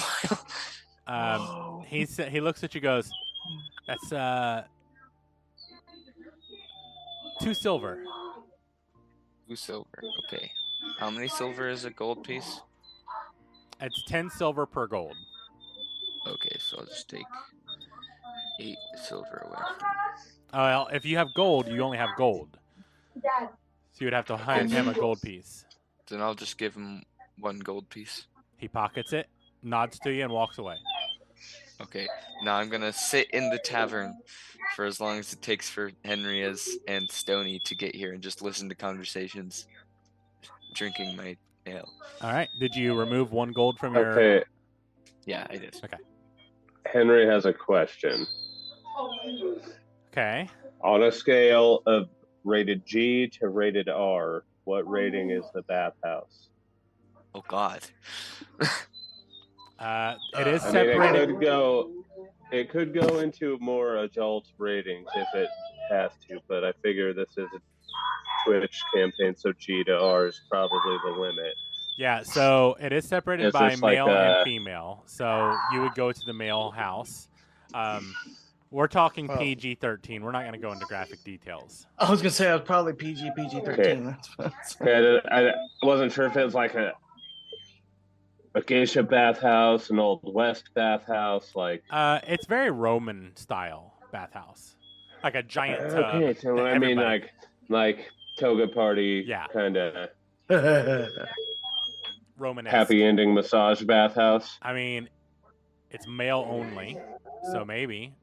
while. He looks at you, goes, "That's 2 silver." 2 silver. Okay. How many silver is a gold piece? It's 10 silver per gold. Okay, so I'll just take 8 silver away from Well, if you have gold, you only have gold. So you would have to hand him a gold piece. Then I'll just give him 1 gold piece. He pockets it, nods to you, and walks away. Okay, now I'm gonna sit in the tavern for as long as it takes for Henry and Stony to get here and just listen to conversations, drinking my ale. All right. Did you remove 1 gold from your... Okay, Yeah, I did. Okay. Henry has a question. Okay. On a scale of rated G to rated R, what rating is the bathhouse? Oh God. It is I mean, separated. it could go into more adult ratings if it has to, but I figure this is a Twitch campaign, so G to R is probably the limit. Yeah, so it is separated Is by this like male and female. So you would go to the male house. We're talking Oh. PG-13. We're not going to go into graphic details. I was gonna say I was probably PG-13. Okay, I wasn't sure if it was like a geisha bathhouse, an old west bathhouse, like. It's very Roman style bathhouse, like a giant tub. Okay, so that I mean everybody- like toga party, Yeah. kind of Romanesque. happy ending massage bathhouse. I mean, it's male only, so maybe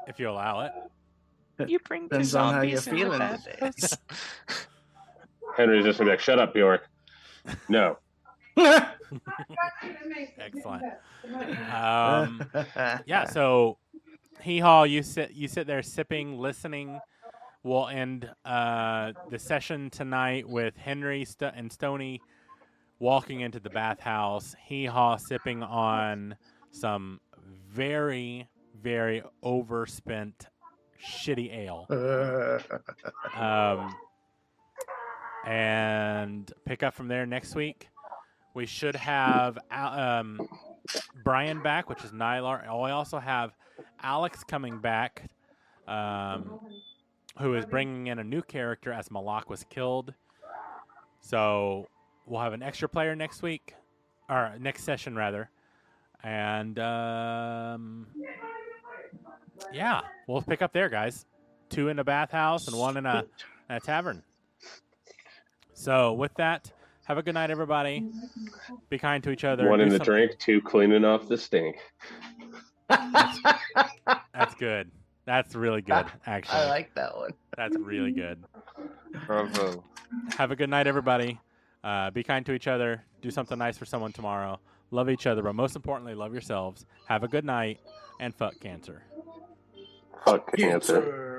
if you allow it. You bring the Depends on how you're zombies in the feeling. bathhouse. Henry's just gonna be like, "Shut up, Bjork." No. Excellent. Yeah. So, hee haw. You sit there sipping, listening. We'll end the session tonight with Henry and Stony walking into the bathhouse. Hee haw, sipping on some very, very overspent, shitty ale. And pick up from there next week. We should have Brian back, which is Nylar. We also have Alex coming back, who is bringing in a new character as Malak was killed. So we'll have an extra player next week, or next session rather. And yeah, we'll pick up there, guys. 2 in a bathhouse and 1 in a tavern. So with that, have a good night, everybody. Be kind to each other. 1 Do in the some- drink, 2 cleaning off the stink. That's good. That's really good, actually. I like that one. That's really good. Bravo. Have a good night, everybody. Be kind to each other. Do something nice for someone tomorrow. Love each other, but most importantly, love yourselves. Have a good night, and fuck cancer. Fuck cancer. Cancer.